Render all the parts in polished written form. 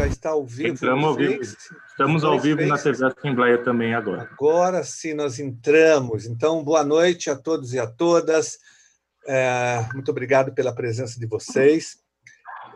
está ao vivo. Entramos ao vivo. Estamos ao vivo na TV Assembleia também agora. Agora sim nós entramos. Então, boa noite a todos e a todas. Muito obrigado pela presença de vocês.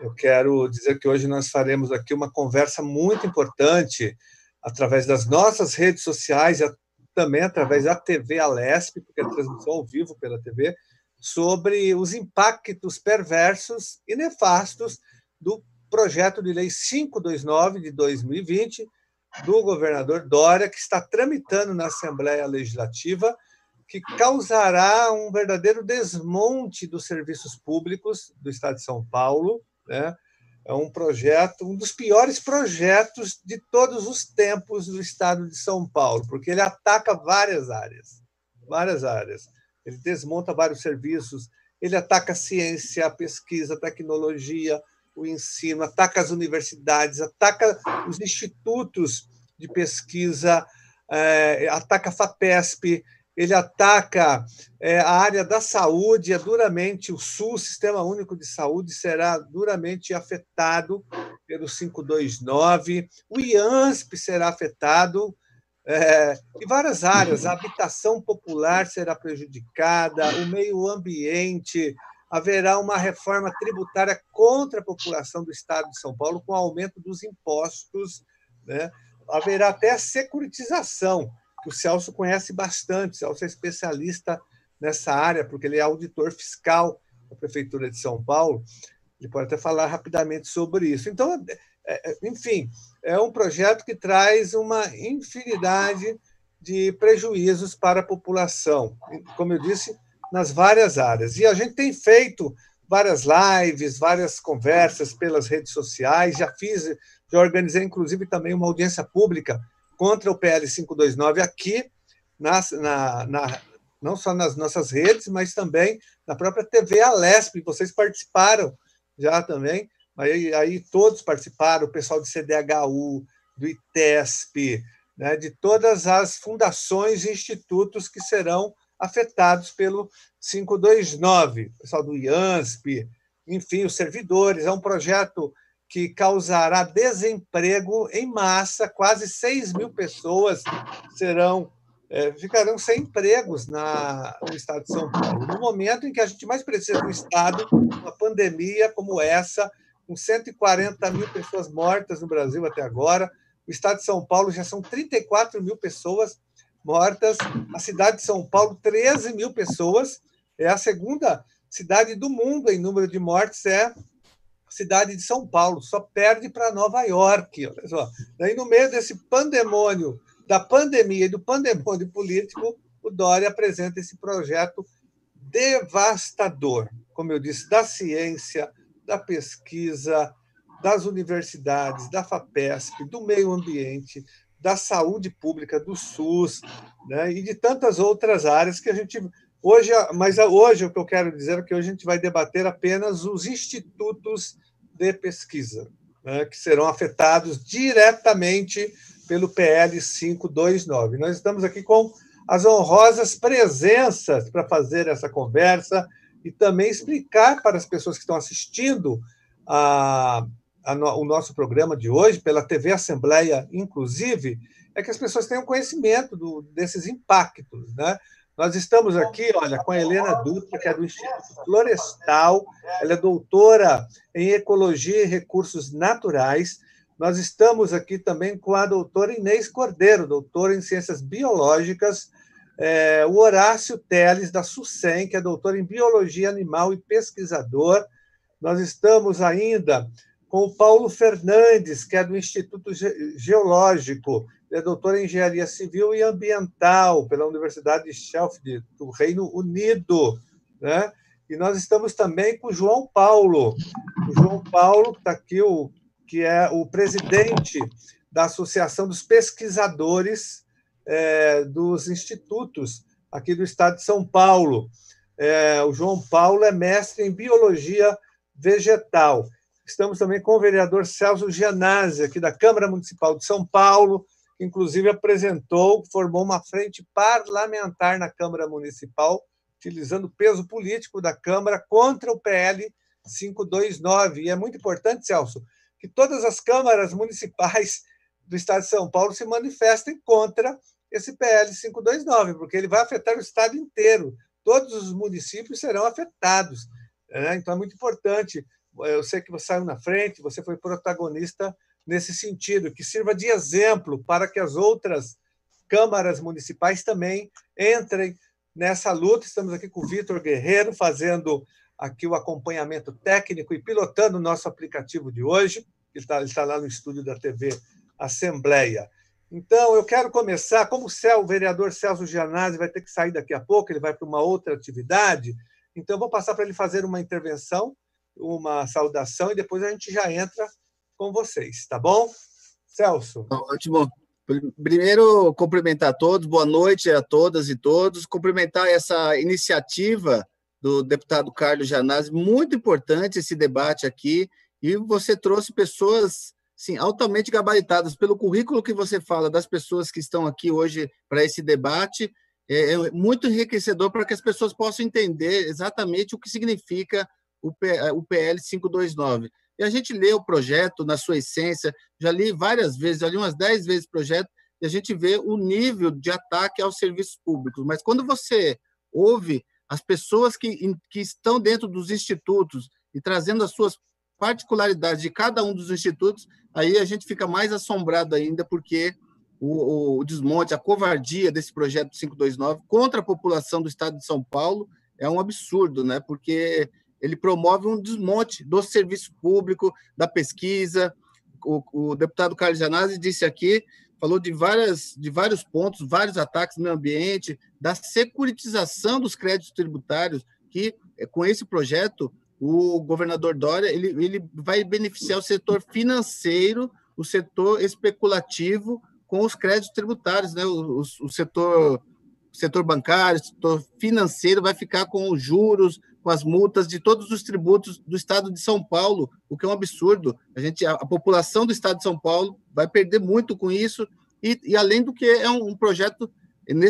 Eu quero dizer que hoje nós faremos aqui uma conversa muito importante através das nossas redes sociais e também através da TV Alesp, porque é transmissão ao vivo pela TV, sobre os impactos perversos e nefastos do projeto de lei 529 de 2020 do governador Dória, que está tramitando na Assembleia Legislativa, que causará um verdadeiro desmonte dos serviços públicos do Estado de São Paulo, né? É um projeto, um dos piores projetos de todos os tempos do Estado de São Paulo, porque ele ataca várias áreas. Ele desmonta vários serviços, ele ataca a ciência, a pesquisa, a tecnologia, o ensino, ataca as universidades, ataca os institutos de pesquisa, ataca a FAPESP, ele ataca a área da saúde, duramente o SUS, Sistema Único de Saúde, será duramente afetado pelo 529, o IANSP será afetado, e várias áreas, a habitação popular será prejudicada, o meio ambiente, haverá uma reforma tributária contra a população do Estado de São Paulo, com aumento dos impostos, né? Haverá até a securitização, que o Celso conhece bastante. O Celso é especialista nessa área, porque ele é auditor fiscal da Prefeitura de São Paulo. Ele pode até falar rapidamente sobre isso. Então, enfim, é um projeto que traz uma infinidade de prejuízos para a população, como eu disse, nas várias áreas. E a gente tem feito várias lives, várias conversas pelas redes sociais, já organizei, inclusive, também uma audiência pública contra o PL 529 aqui, não só nas nossas redes, mas também na própria TV Alesp. Vocês participaram já também, aí todos participaram, o pessoal do CDHU, do ITESP, né, de todas as fundações e institutos que serão afetados pelo 529, o pessoal do IANSP, enfim, os servidores. É um projeto que causará desemprego em massa, quase 6 mil pessoas ficarão sem empregos no Estado de São Paulo. No momento em que a gente mais precisa do Estado, uma pandemia como essa, com 140 mil pessoas mortas no Brasil até agora, o Estado de São Paulo já são 34 mil pessoas mortas, a cidade de São Paulo, 13 mil pessoas, é a segunda cidade do mundo em número de mortes, é a cidade de São Paulo, só perde para Nova York. Olha só. Daí, no meio desse pandemônio, da pandemia e do pandemônio político, o Dória apresenta esse projeto devastador, como eu disse, da ciência, da pesquisa, das universidades, da FAPESP, do meio ambiente, da saúde pública, do SUS, né, e de tantas outras áreas que a gente... Hoje o que eu quero dizer é que hoje a gente vai debater apenas os institutos de pesquisa, né, que serão afetados diretamente pelo PL 529. Nós estamos aqui com as honrosas presenças para fazer essa conversa e também explicar para as pessoas que estão assistindo o nosso programa de hoje, pela TV Assembleia, inclusive, é que as pessoas tenham conhecimento desses impactos, né? Nós estamos aqui, olha, com a Helena Dutra, que é do Instituto Florestal, ela é doutora em Ecologia e Recursos Naturais. Nós estamos aqui também com a doutora Inês Cordeiro, doutora em Ciências Biológicas, o Horácio Teles, da SUSEM, que é doutor em Biologia Animal e pesquisador. Nós estamos ainda com o Paulo Fernandes, que é do Instituto Geológico, ele é doutor em Engenharia Civil e Ambiental pela Universidade de Sheffield, do Reino Unido, né? E nós estamos também com o João Paulo. O João Paulo, que está aqui, que é o presidente da Associação dos Pesquisadores dos Institutos aqui do Estado de São Paulo. O João Paulo é mestre em Biologia Vegetal. Estamos também com o vereador Celso Gianazzi, aqui da Câmara Municipal de São Paulo, que inclusive formou uma frente parlamentar na Câmara Municipal, utilizando o peso político da Câmara contra o PL 529. E é muito importante, Celso, que todas as câmaras municipais do Estado de São Paulo se manifestem contra esse PL 529, porque ele vai afetar o Estado inteiro. Todos os municípios serão afetados, né? Então, é muito importante. Eu sei que você saiu na frente, você foi protagonista nesse sentido, que sirva de exemplo para que as outras câmaras municipais também entrem nessa luta. Estamos aqui com o Vitor Guerreiro, fazendo aqui o acompanhamento técnico e pilotando o nosso aplicativo de hoje. Ele está lá no estúdio da TV Assembleia. Então, eu quero começar, como o vereador Celso Gianazzi vai ter que sair daqui a pouco, ele vai para uma outra atividade, então eu vou passar para ele fazer uma intervenção, uma saudação, e depois a gente já entra com vocês, tá bom? Celso. Ótimo. Primeiro, cumprimentar a todos, boa noite a todas e todos, cumprimentar essa iniciativa do deputado Carlos Gianazzi, muito importante esse debate aqui, e você trouxe pessoas, sim, altamente gabaritadas pelo currículo que você fala das pessoas que estão aqui hoje para esse debate, é muito enriquecedor para que as pessoas possam entender exatamente o que significa o PL 529. E a gente lê o projeto na sua essência, já li várias vezes, já li umas 10 vezes o projeto, e a gente vê o nível de ataque aos serviços públicos. Mas quando você ouve as pessoas que estão dentro dos institutos e trazendo as suas particularidades de cada um dos institutos, aí a gente fica mais assombrado ainda, porque o desmonte, a covardia desse projeto 529 contra a população do Estado de São Paulo é um absurdo, né? Porque ele promove um desmonte do serviço público, da pesquisa. O deputado Carlos Gianazzi disse aqui, falou de vários pontos, vários ataques no meio ambiente, da securitização dos créditos tributários, que com esse projeto o governador Dória ele vai beneficiar o setor financeiro, o setor especulativo com os créditos tributários, né? O setor bancário, o setor financeiro vai ficar com os juros, com as multas de todos os tributos do Estado de São Paulo, o que é um absurdo. A população do Estado de São Paulo vai perder muito com isso, e além do que é um projeto,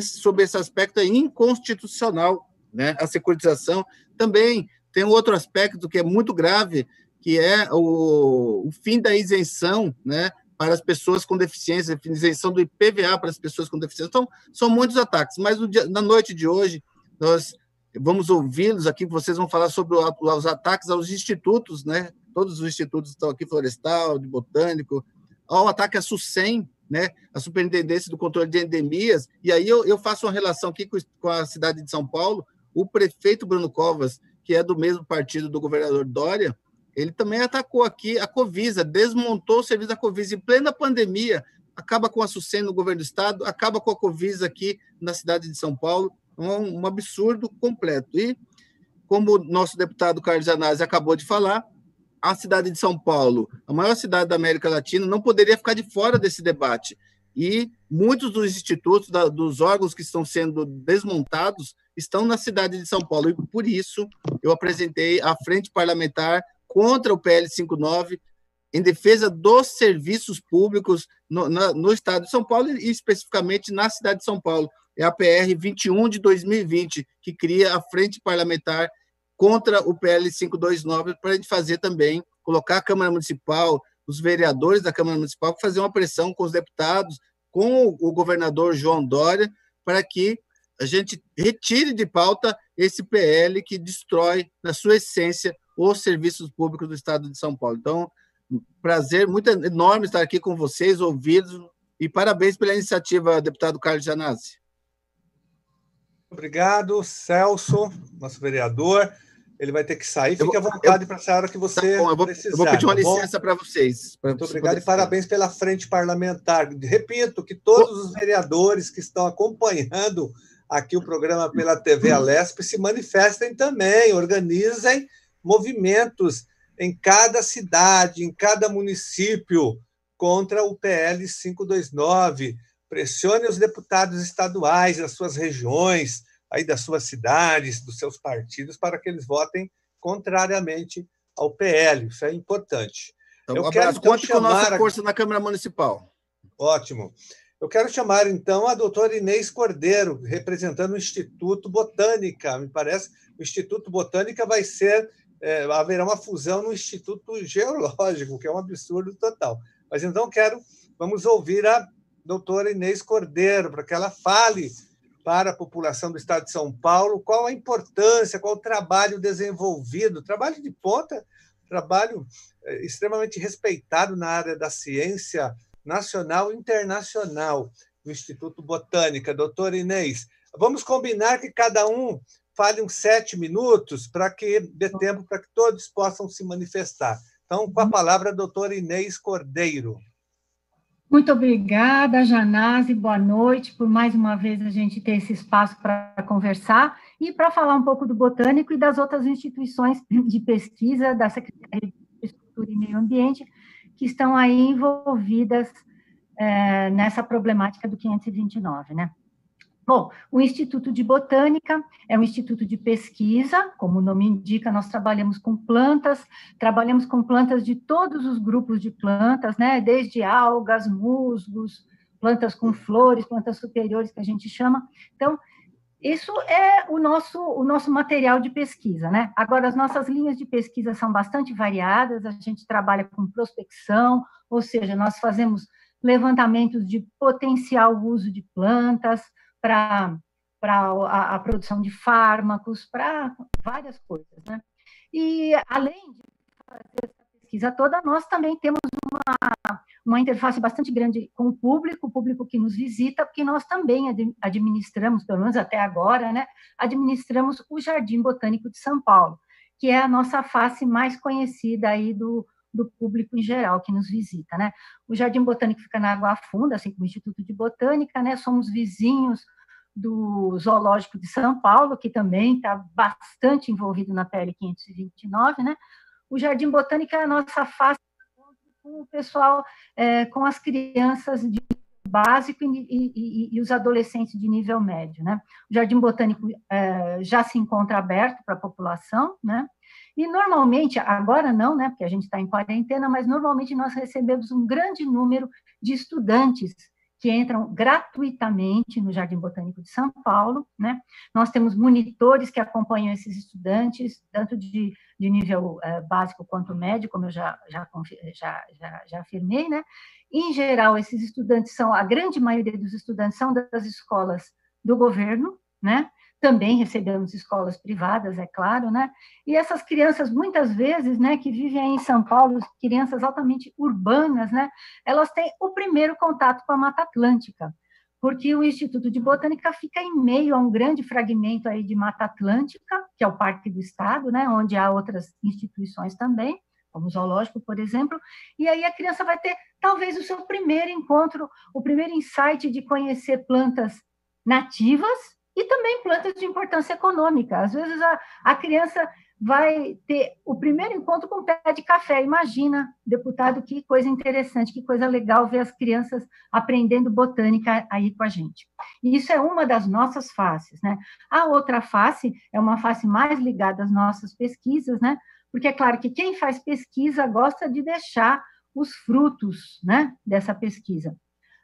sob esse aspecto, é inconstitucional, né? A securitização. Também tem um outro aspecto que é muito grave, que é o fim da isenção, né, para as pessoas com deficiência, isenção do IPVA para as pessoas com deficiência. Então, são muitos ataques, mas na noite de hoje, nós vamos ouvi-los aqui, vocês vão falar sobre os ataques aos institutos, né? Todos os institutos estão aqui, Florestal, de Botânico, ao ataque à SUSEM, né? A Superintendência do Controle de Endemias, e aí eu faço uma relação aqui com a cidade de São Paulo. O prefeito Bruno Covas, que é do mesmo partido do governador Dória, ele também atacou aqui a Covisa, desmontou o serviço da Covisa em plena pandemia, acaba com a SUSEM no governo do Estado, acaba com a Covisa aqui na cidade de São Paulo, um absurdo completo. E, como o nosso deputado Carlos Gianazzi acabou de falar, a cidade de São Paulo, a maior cidade da América Latina, não poderia ficar de fora desse debate. E muitos dos institutos, dos órgãos que estão sendo desmontados, estão na cidade de São Paulo. E, por isso, eu apresentei a Frente Parlamentar contra o PL 59, em defesa dos serviços públicos no Estado de São Paulo e, especificamente, na cidade de São Paulo. É a PR 21 de 2020, que cria a Frente Parlamentar contra o PL 529, para a gente fazer também, colocar a Câmara Municipal, os vereadores da Câmara Municipal, fazer uma pressão com os deputados, com o governador João Dória, para que a gente retire de pauta esse PL que destrói, na sua essência, os serviços públicos do Estado de São Paulo. Então, prazer muito enorme estar aqui com vocês, ouvi-los, e parabéns pela iniciativa, deputado Carlos Gianazzi. Obrigado, Celso, nosso vereador. Ele vai ter que sair. Fique à vontade para essa hora que você precisar. Eu vou pedir uma licença para vocês. Muito obrigado e parabéns pela Frente Parlamentar. Repito que todos os vereadores que estão acompanhando aqui o programa pela TV Alesp se manifestem também, organizem movimentos em cada cidade, em cada município, contra o PL 529. Pressione os deputados estaduais das suas regiões, aí das suas cidades, dos seus partidos, para que eles votem contrariamente ao PL. Isso é importante. Então, eu quero conte com a nossa força na Câmara Municipal. Ótimo. Eu quero chamar, então, a doutora Inês Cordeiro, representando o Instituto Botânica. Me parece que o Instituto Botânica vai ser haverá uma fusão no Instituto Geológico, que é um absurdo total. Mas então vamos ouvir a doutora Inês Cordeiro, para que ela fale para a população do Estado de São Paulo qual a importância, qual o trabalho desenvolvido, trabalho de ponta, trabalho extremamente respeitado na área da ciência nacional e internacional, no Instituto Botânica. Doutora Inês, vamos combinar que cada um fale uns 7 minutos para que dê tempo para que todos possam se manifestar. Então, com a palavra, a doutora Inês Cordeiro. Muito obrigada, Janase, boa noite, por mais uma vez a gente ter esse espaço para conversar e para falar um pouco do Botânico e das outras instituições de pesquisa da Secretaria de Infraestrutura e Meio Ambiente que estão aí envolvidas nessa problemática do 529, né? Bom, o Instituto de Botânica é um instituto de pesquisa, como o nome indica, nós trabalhamos com plantas de todos os grupos de plantas, né, desde algas, musgos, plantas com flores, plantas superiores, que a gente chama. Então, isso é o nosso material de pesquisa, né? Agora, as nossas linhas de pesquisa são bastante variadas, a gente trabalha com prospecção, ou seja, nós fazemos levantamentos de potencial uso de plantas, para a produção de fármacos, para várias coisas, né? E, além de fazer essa pesquisa toda, nós também temos uma interface bastante grande com o público que nos visita, porque nós também administramos, pelo menos até agora, né, administramos o Jardim Botânico de São Paulo, que é a nossa face mais conhecida aí do público em geral que nos visita, né? O Jardim Botânico fica na Água Funda, assim como o Instituto de Botânica, né? Somos vizinhos do Zoológico de São Paulo, que também está bastante envolvido na PL 529, né? O Jardim Botânico é a nossa face com o pessoal, com as crianças de básico e os adolescentes de nível médio, né? O Jardim Botânico já se encontra aberto para a população, né? E, normalmente, agora não, né, porque a gente está em quarentena, mas, normalmente, nós recebemos um grande número de estudantes que entram gratuitamente no Jardim Botânico de São Paulo, né? Nós temos monitores que acompanham esses estudantes, tanto de nível básico quanto médio, como eu já afirmei, né? Em geral, esses estudantes a grande maioria dos estudantes são das escolas do governo, né? Também recebemos escolas privadas, é claro, né? E essas crianças, muitas vezes, né, que vivem aí em São Paulo, crianças altamente urbanas, né, elas têm o primeiro contato com a Mata Atlântica, porque o Instituto de Botânica fica em meio a um grande fragmento aí de Mata Atlântica, que é o Parque do Estado, né, onde há outras instituições também, como o Zoológico, por exemplo, e aí a criança vai ter, talvez, o seu primeiro encontro, o primeiro insight de conhecer plantas nativas, e também plantas de importância econômica. Às vezes, a criança vai ter o primeiro encontro com o pé de café. Imagina, deputado, que coisa interessante, que coisa legal ver as crianças aprendendo botânica aí com a gente. E isso é uma das nossas faces, né? A outra face é uma face mais ligada às nossas pesquisas, né? Porque é claro que quem faz pesquisa gosta de deixar os frutos, né, dessa pesquisa.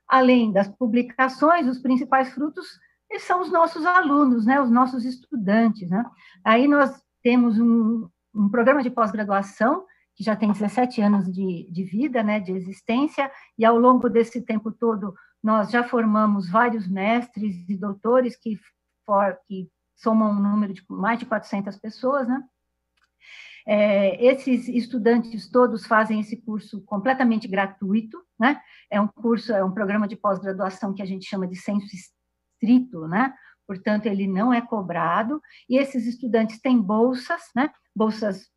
Além das publicações, os principais frutos são os nossos alunos, né, os nossos estudantes, né? Aí nós temos um programa de pós-graduação, que já tem 17 anos de vida, né, de existência, e ao longo desse tempo todo, nós já formamos vários mestres e doutores que somam um número de mais de 400 pessoas, né? Esses estudantes todos fazem esse curso completamente gratuito, né? É um programa de pós-graduação que a gente chama de senso estrito, né? Portanto, ele não é cobrado, e esses estudantes têm bolsas, né? Bolsas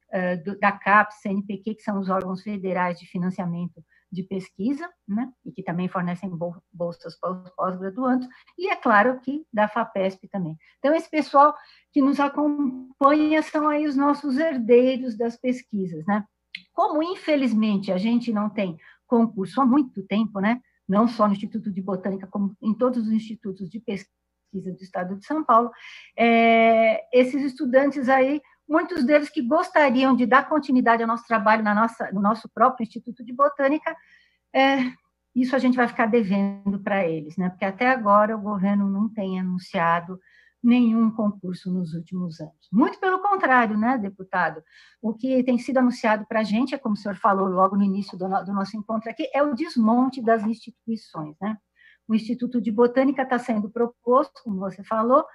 da CAPES, CNPq, que são os órgãos federais de financiamento de pesquisa, né? E que também fornecem bolsas para os pós-graduandos, e é claro que da FAPESP também. Então, esse pessoal que nos acompanha são aí os nossos herdeiros das pesquisas, né? Como, infelizmente, a gente não tem concurso há muito tempo, né? Não só no Instituto de Botânica, como em todos os institutos de pesquisa do Estado de São Paulo, esses estudantes aí, muitos deles que gostariam de dar continuidade ao nosso trabalho no nosso próprio Instituto de Botânica, isso a gente vai ficar devendo para eles, né? Porque até agora o governo não tem anunciado nenhum concurso nos últimos anos. Muito pelo contrário, né, deputado? O que tem sido anunciado para a gente, é como o senhor falou logo no início do nosso encontro aqui, é o desmonte das instituições, né? O Instituto de Botânica está sendo proposto, como você falou,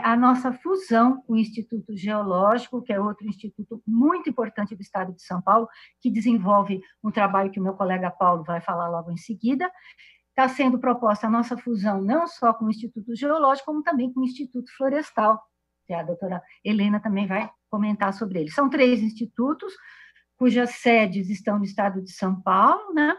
a nossa fusão com o Instituto Geológico, que é outro instituto muito importante do estado de São Paulo, que desenvolve um trabalho que o meu colega Paulo vai falar logo em seguida. Está sendo proposta a nossa fusão não só com o Instituto Geológico, como também com o Instituto Florestal, que a doutora Helena também vai comentar sobre ele. São 3 institutos, cujas sedes estão no estado de São Paulo, né?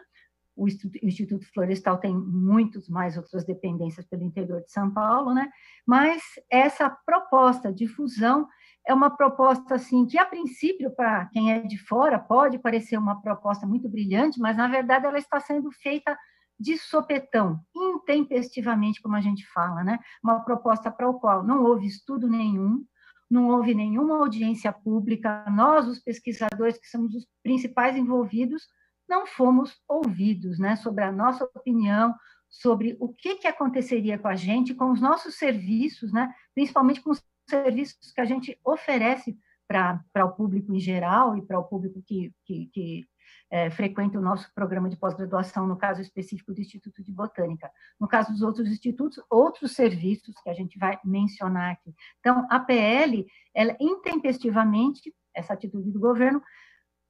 O Instituto Florestal tem muitas mais outras dependências pelo interior de São Paulo, né? Mas essa proposta de fusão é uma proposta assim que, a princípio, para quem é de fora, pode parecer uma proposta muito brilhante, mas, na verdade, ela está sendo feita de sopetão, intempestivamente, como a gente fala, né? Uma proposta para a qual não houve estudo nenhum, não houve nenhuma audiência pública, nós, os pesquisadores, que somos os principais envolvidos, não fomos ouvidos, né, sobre a nossa opinião, sobre o que aconteceria com a gente, com os nossos serviços, né, principalmente com os serviços que a gente oferece para o público em geral e para o público que frequenta o nosso programa de pós-graduação, no caso específico do Instituto de Botânica. No caso dos outros institutos, outros serviços que a gente vai mencionar aqui. Então, a PL, ela intempestivamente, essa atitude do governo,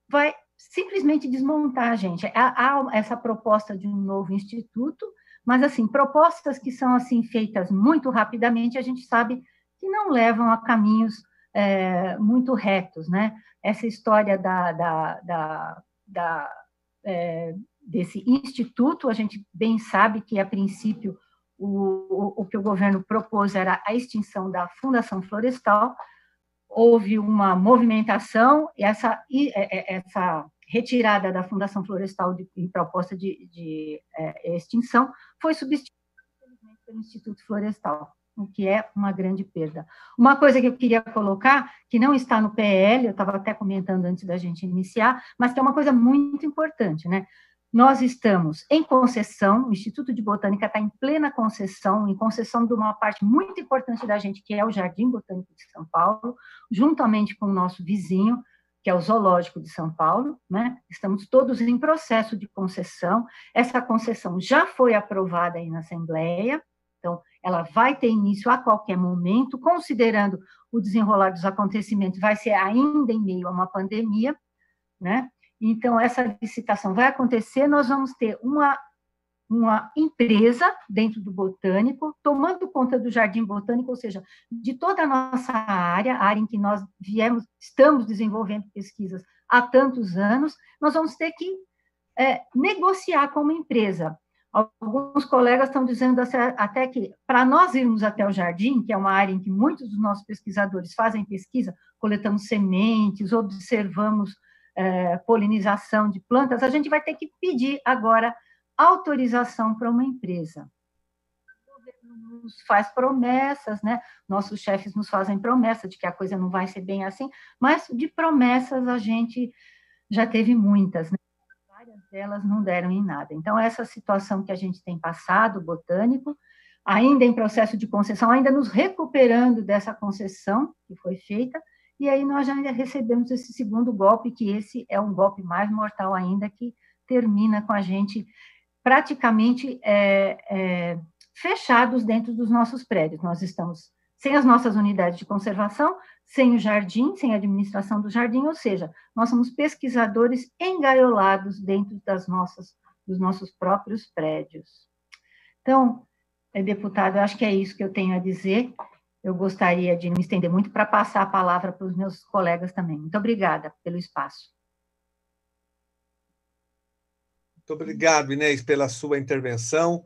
vai simplesmente desmontar, gente. Há essa proposta de um novo instituto, mas, assim, propostas que são, assim, feitas muito rapidamente, a gente sabe que não levam a caminhos muito retos, né? Essa história desse instituto, a gente bem sabe que, a princípio, o que o governo propôs era a extinção da Fundação Florestal. Houve uma movimentação, e essa retirada da Fundação Florestal em proposta de extinção foi substituída, infelizmente, pelo Instituto Florestal, o que é uma grande perda. Uma coisa que eu queria colocar, que não está no PL, eu estava até comentando antes da gente iniciar, mas que é uma coisa muito importante, né? Nós estamos em concessão, o Instituto de Botânica está em plena concessão, em concessão de uma parte muito importante da gente, que é o Jardim Botânico de São Paulo, juntamente com o nosso vizinho, que é o Zoológico de São Paulo, né? Estamos todos em processo de concessão. Essa concessão já foi aprovada aí na Assembleia, então ela vai ter início a qualquer momento, considerando o desenrolar dos acontecimentos, vai ser ainda em meio a uma pandemia, né? Então, essa licitação vai acontecer, nós vamos ter uma empresa dentro do Botânico, tomando conta do Jardim Botânico, ou seja, de toda a nossa área, a área em que nós estamos desenvolvendo pesquisas há tantos anos, nós vamos ter que negociar com uma empresa. Alguns colegas estão dizendo até que, para nós irmos até o jardim, que é uma área em que muitos dos nossos pesquisadores fazem pesquisa, coletamos sementes, observamos polinização de plantas, a gente vai ter que pedir agora autorização para uma empresa. O governo nos faz promessas, né? Nossos chefes nos fazem promessa de que a coisa não vai ser bem assim, mas de promessas a gente já teve muitas, né? Várias delas não deram em nada. Então, essa situação que a gente tem passado, o Botânico, ainda em processo de concessão, ainda nos recuperando dessa concessão que foi feita, e aí nós já recebemos esse segundo golpe, que esse é um golpe mais mortal ainda, que termina com a gente praticamente fechados dentro dos nossos prédios. Nós estamos sem as nossas unidades de conservação, sem o jardim, sem a administração do jardim, ou seja, nós somos pesquisadores engaiolados dentro dos nossos próprios prédios. Então, deputado, eu acho que é isso que eu tenho a dizer. Eu gostaria de não me estender muito para passar a palavra para os meus colegas também. Muito obrigada pelo espaço. Muito obrigado, Inês, pela sua intervenção,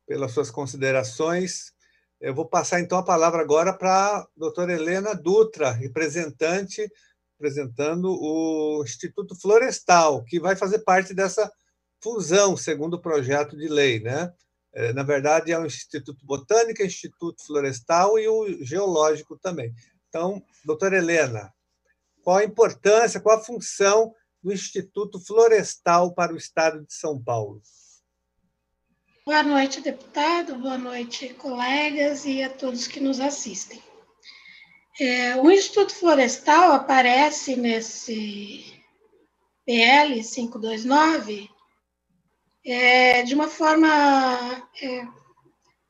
pelas suas considerações. Eu vou passar, então, a palavra agora para a doutora Helena Dutra, representando o Instituto Florestal, que vai fazer parte dessa fusão, segundo o projeto de lei, né? Na verdade, é o Instituto Botânica, Instituto Florestal e o Geológico também. Então, doutora Helena, qual a importância, qual a função do Instituto Florestal para o Estado de São Paulo? Boa noite, deputado, boa noite, colegas e a todos que nos assistem. O Instituto Florestal aparece nesse PL 529 de uma forma,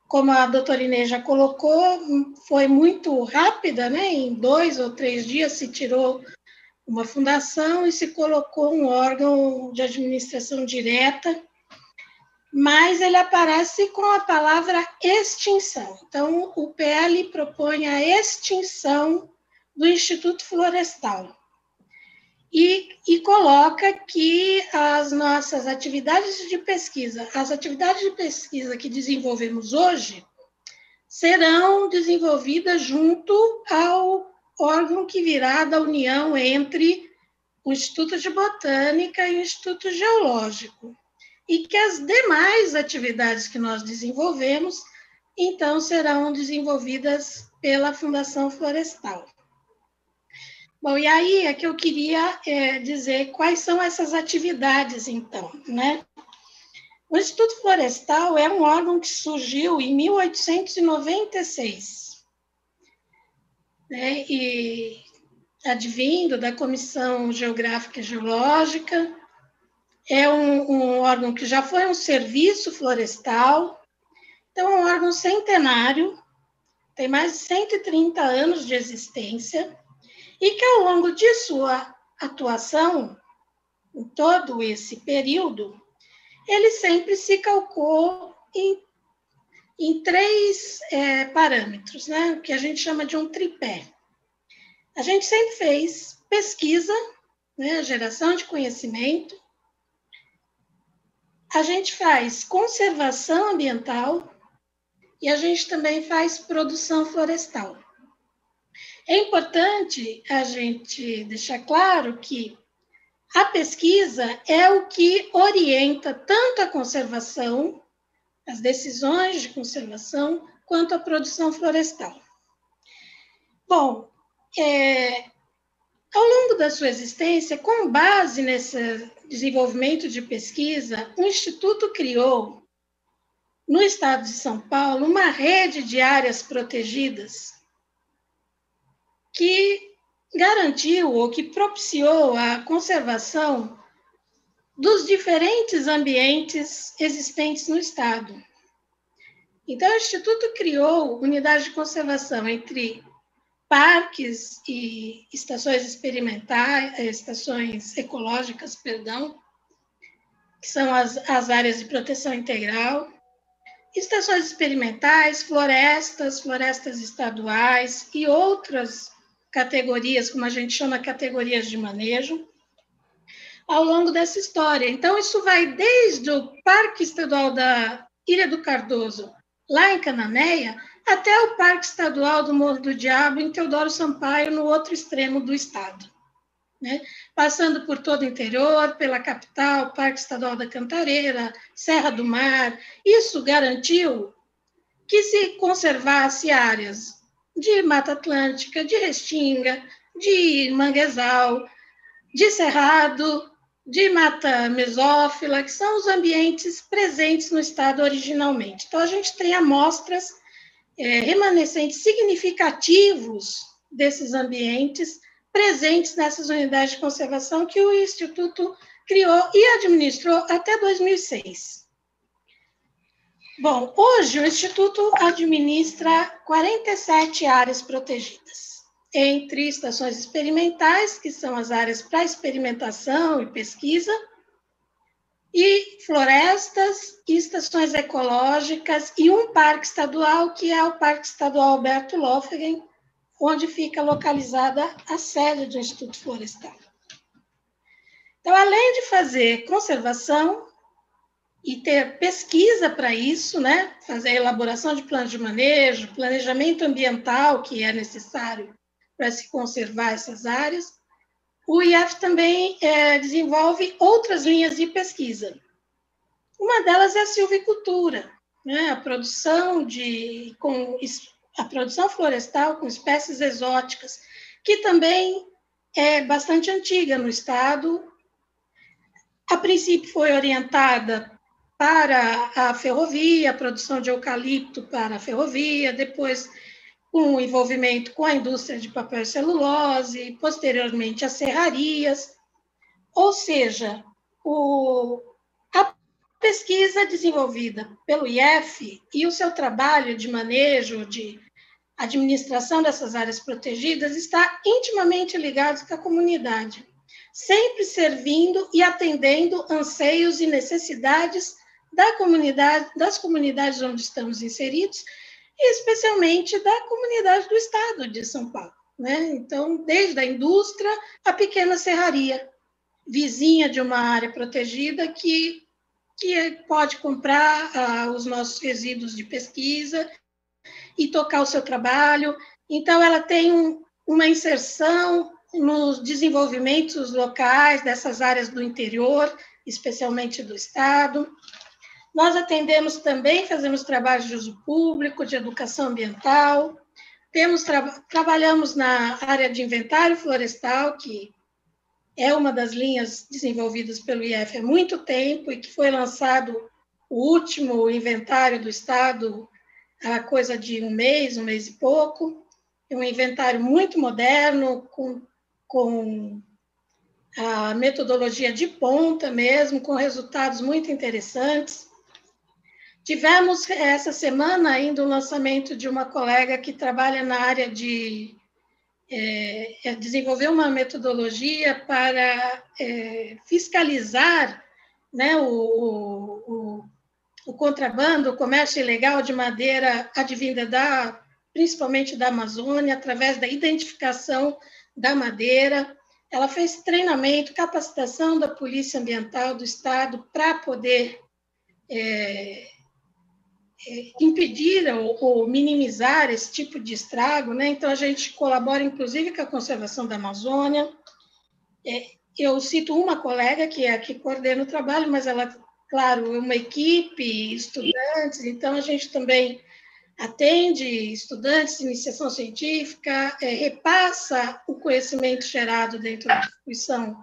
como a doutora Inês já colocou, foi muito rápida, né? Em 2 ou 3 dias se tirou uma fundação e se colocou um órgão de administração direta, mas ele aparece com a palavra extinção. Então, o PL propõe a extinção do Instituto Florestal e coloca que as nossas atividades de pesquisa, as atividades de pesquisa que desenvolvemos hoje, serão desenvolvidas junto ao órgão que virá da união entre o Instituto de Botânica e o Instituto Geológico, e que as demais atividades que nós desenvolvemos, então, serão desenvolvidas pela Fundação Florestal. Bom, e aí é que eu queria dizer quais são essas atividades, então, né? O Instituto Florestal é um órgão que surgiu em 1896, né? E advindo da Comissão Geográfica e Geológica, é um órgão que já foi um serviço florestal, então é um órgão centenário, tem mais de 130 anos de existência, e que ao longo de sua atuação, em todo esse período, ele sempre se calcou em 3 parâmetros, né? O que a gente chama de um tripé. A gente sempre fez pesquisa, né? Geração de conhecimento, a gente faz conservação ambiental e a gente também faz produção florestal. É importante a gente deixar claro que a pesquisa é o que orienta tanto a conservação, as decisões de conservação, quanto a produção florestal. Bom, ao longo da sua existência, com base nesse desenvolvimento de pesquisa, o Instituto criou, no estado de São Paulo, uma rede de áreas protegidas que garantiu ou que propiciou a conservação dos diferentes ambientes existentes no estado. Então, o Instituto criou unidades de conservação entre parques e estações experimentais, estações ecológicas, perdão, que são as áreas de proteção integral, estações experimentais, florestas estaduais e outras categorias, como a gente chama categorias de manejo, ao longo dessa história. Então, isso vai desde o Parque Estadual da Ilha do Cardoso, lá em Cananéia, até o Parque Estadual do Morro do Diabo, em Teodoro Sampaio, no outro extremo do estado, né? Passando por todo o interior, pela capital, Parque Estadual da Cantareira, Serra do Mar. Isso garantiu que se conservasse áreas de Mata Atlântica, de Restinga, de Manguezal, de Cerrado, de Mata Mesófila, que são os ambientes presentes no estado originalmente. Então, a gente tem amostras remanescentes significativos desses ambientes presentes nessas unidades de conservação que o Instituto criou e administrou até 2006. Bom, hoje o Instituto administra 47 áreas protegidas, entre estações experimentais, que são as áreas para experimentação e pesquisa, e florestas, e estações ecológicas, e um parque estadual, que é o Parque Estadual Alberto Löfgren, onde fica localizada a sede do Instituto Florestal. Então, além de fazer conservação e ter pesquisa para isso, né, fazer a elaboração de planos de manejo, planejamento ambiental, que é necessário para se conservar essas áreas, o IF também desenvolve outras linhas de pesquisa. Uma delas é a silvicultura, né, a produção florestal com espécies exóticas, que também é bastante antiga no estado. A princípio foi orientada para a ferrovia, a produção de eucalipto para a ferrovia, depois com o envolvimento com a indústria de papel e celulose, posteriormente as serrarias, ou seja, a pesquisa desenvolvida pelo IF e o seu trabalho de manejo, de administração dessas áreas protegidas está intimamente ligado com a comunidade, sempre servindo e atendendo anseios e necessidades das comunidades onde estamos inseridos, e especialmente da comunidade do estado de São Paulo, né? Então, desde a indústria, a pequena serraria, vizinha de uma área protegida que pode comprar os nossos resíduos de pesquisa e tocar o seu trabalho. Então, ela tem uma inserção nos desenvolvimentos locais dessas áreas do interior, especialmente do estado. Nós atendemos também, fazemos trabalhos de uso público, de educação ambiental, trabalhamos na área de inventário florestal, que é uma das linhas desenvolvidas pelo IF há muito tempo e que foi lançado o último inventário do estado há coisa de um mês e pouco. É um inventário muito moderno, com a metodologia de ponta mesmo, com resultados muito interessantes. Tivemos essa semana ainda o lançamento de uma colega que trabalha na área de desenvolver uma metodologia para fiscalizar, né, o contrabando, o comércio ilegal de madeira advinda principalmente da Amazônia, através da identificação da madeira. Ela fez treinamento, capacitação da Polícia Ambiental do Estado para poder impedir ou minimizar esse tipo de estrago, né? Então, a gente colabora, inclusive, com a conservação da Amazônia. Eu cito uma colega, que é a que coordena o trabalho, mas ela, claro, é uma equipe, estudantes, então a gente também atende estudantes de iniciação científica, repassa o conhecimento gerado dentro da instituição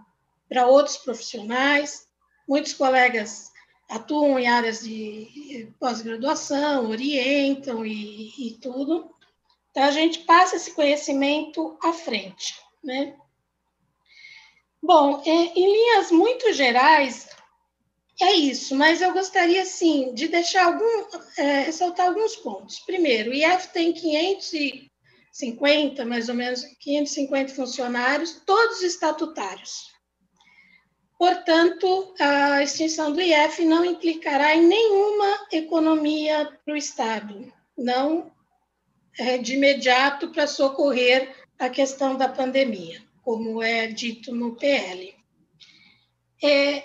para outros profissionais. Muitos colegas atuam em áreas de pós-graduação, orientam e tudo. Então, a gente passa esse conhecimento à frente, né? Bom, em linhas muito gerais, é isso, mas eu gostaria, sim, de deixar ressaltar alguns pontos. Primeiro, o IF tem 550, mais ou menos, 550 funcionários, todos estatutários. Portanto, a extinção do IF não implicará em nenhuma economia para o Estado, não de imediato para socorrer a questão da pandemia, como é dito no PL.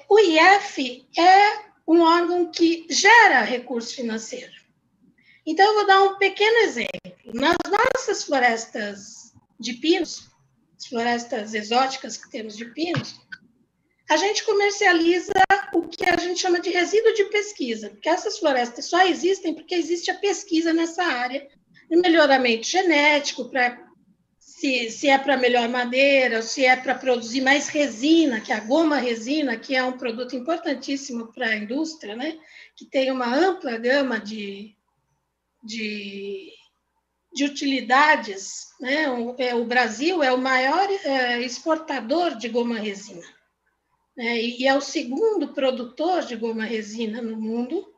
O IF é um órgão que gera recurso financeiro. Então, eu vou dar um pequeno exemplo. Nas nossas florestas de pinos, as florestas exóticas que temos de pinos, a gente comercializa o que a gente chama de resíduo de pesquisa, porque essas florestas só existem porque existe a pesquisa nessa área, de melhoramento genético, se é para melhor madeira, ou se é para produzir mais resina, que é a goma resina, que é um produto importantíssimo para a indústria, né? Que tem uma ampla gama de utilidades, né? O Brasil é o maior exportador de goma resina, né? E é o segundo produtor de goma resina no mundo.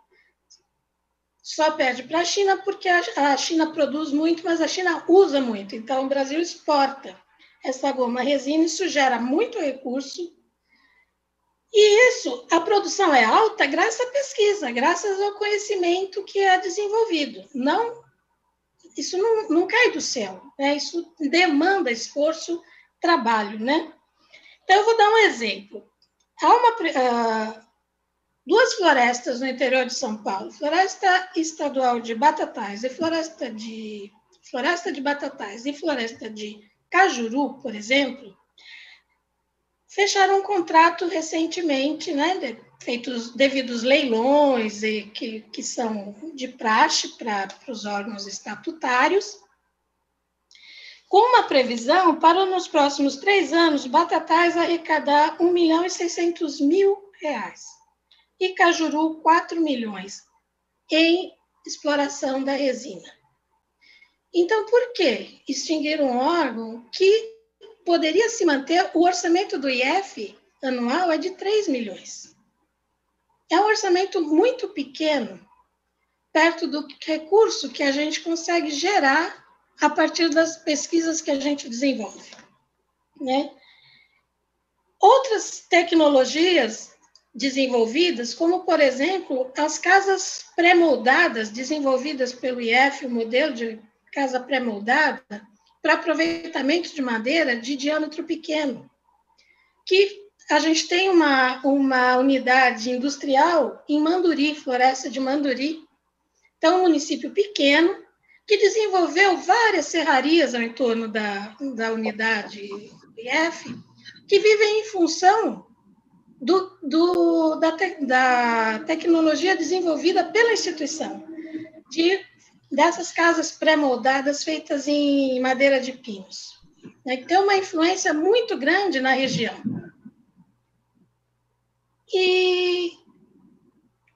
Só perde para a China porque a China produz muito, mas a China usa muito. Então, o Brasil exporta essa goma resina, isso gera muito recurso. E isso, a produção é alta graças à pesquisa, graças ao conhecimento que é desenvolvido. Isso não cai do céu, né? Isso demanda esforço, trabalho, né? Então, eu vou dar um exemplo. Há duas florestas no interior de São Paulo, Floresta Estadual de Batatais e Floresta de Batatais e Floresta de Cajuru, por exemplo, fecharam um contrato recentemente, né, feitos devidos leilões e que são de praxe para os órgãos estatutários, com uma previsão para nos próximos 3 anos, Batatais arrecadar R$ 1.600.000. e Cajuru, 4 milhões em exploração da resina. Então, por que extinguir um órgão que poderia se manter? O orçamento do IF anual é de 3 milhões. É um orçamento muito pequeno, perto do recurso que a gente consegue gerar a partir das pesquisas que a gente desenvolve, né? Outras tecnologias desenvolvidas, como, por exemplo, as casas pré-moldadas, desenvolvidas pelo IF, o modelo de casa pré-moldada, para aproveitamento de madeira de diâmetro pequeno, que a gente tem uma unidade industrial em Manduri, Floresta de Manduri. Então, um município pequeno, que desenvolveu várias serrarias ao entorno da unidade IF, que vivem em função da tecnologia desenvolvida pela instituição, dessas casas pré-moldadas feitas em madeira de pinos. Tem uma influência muito grande na região. E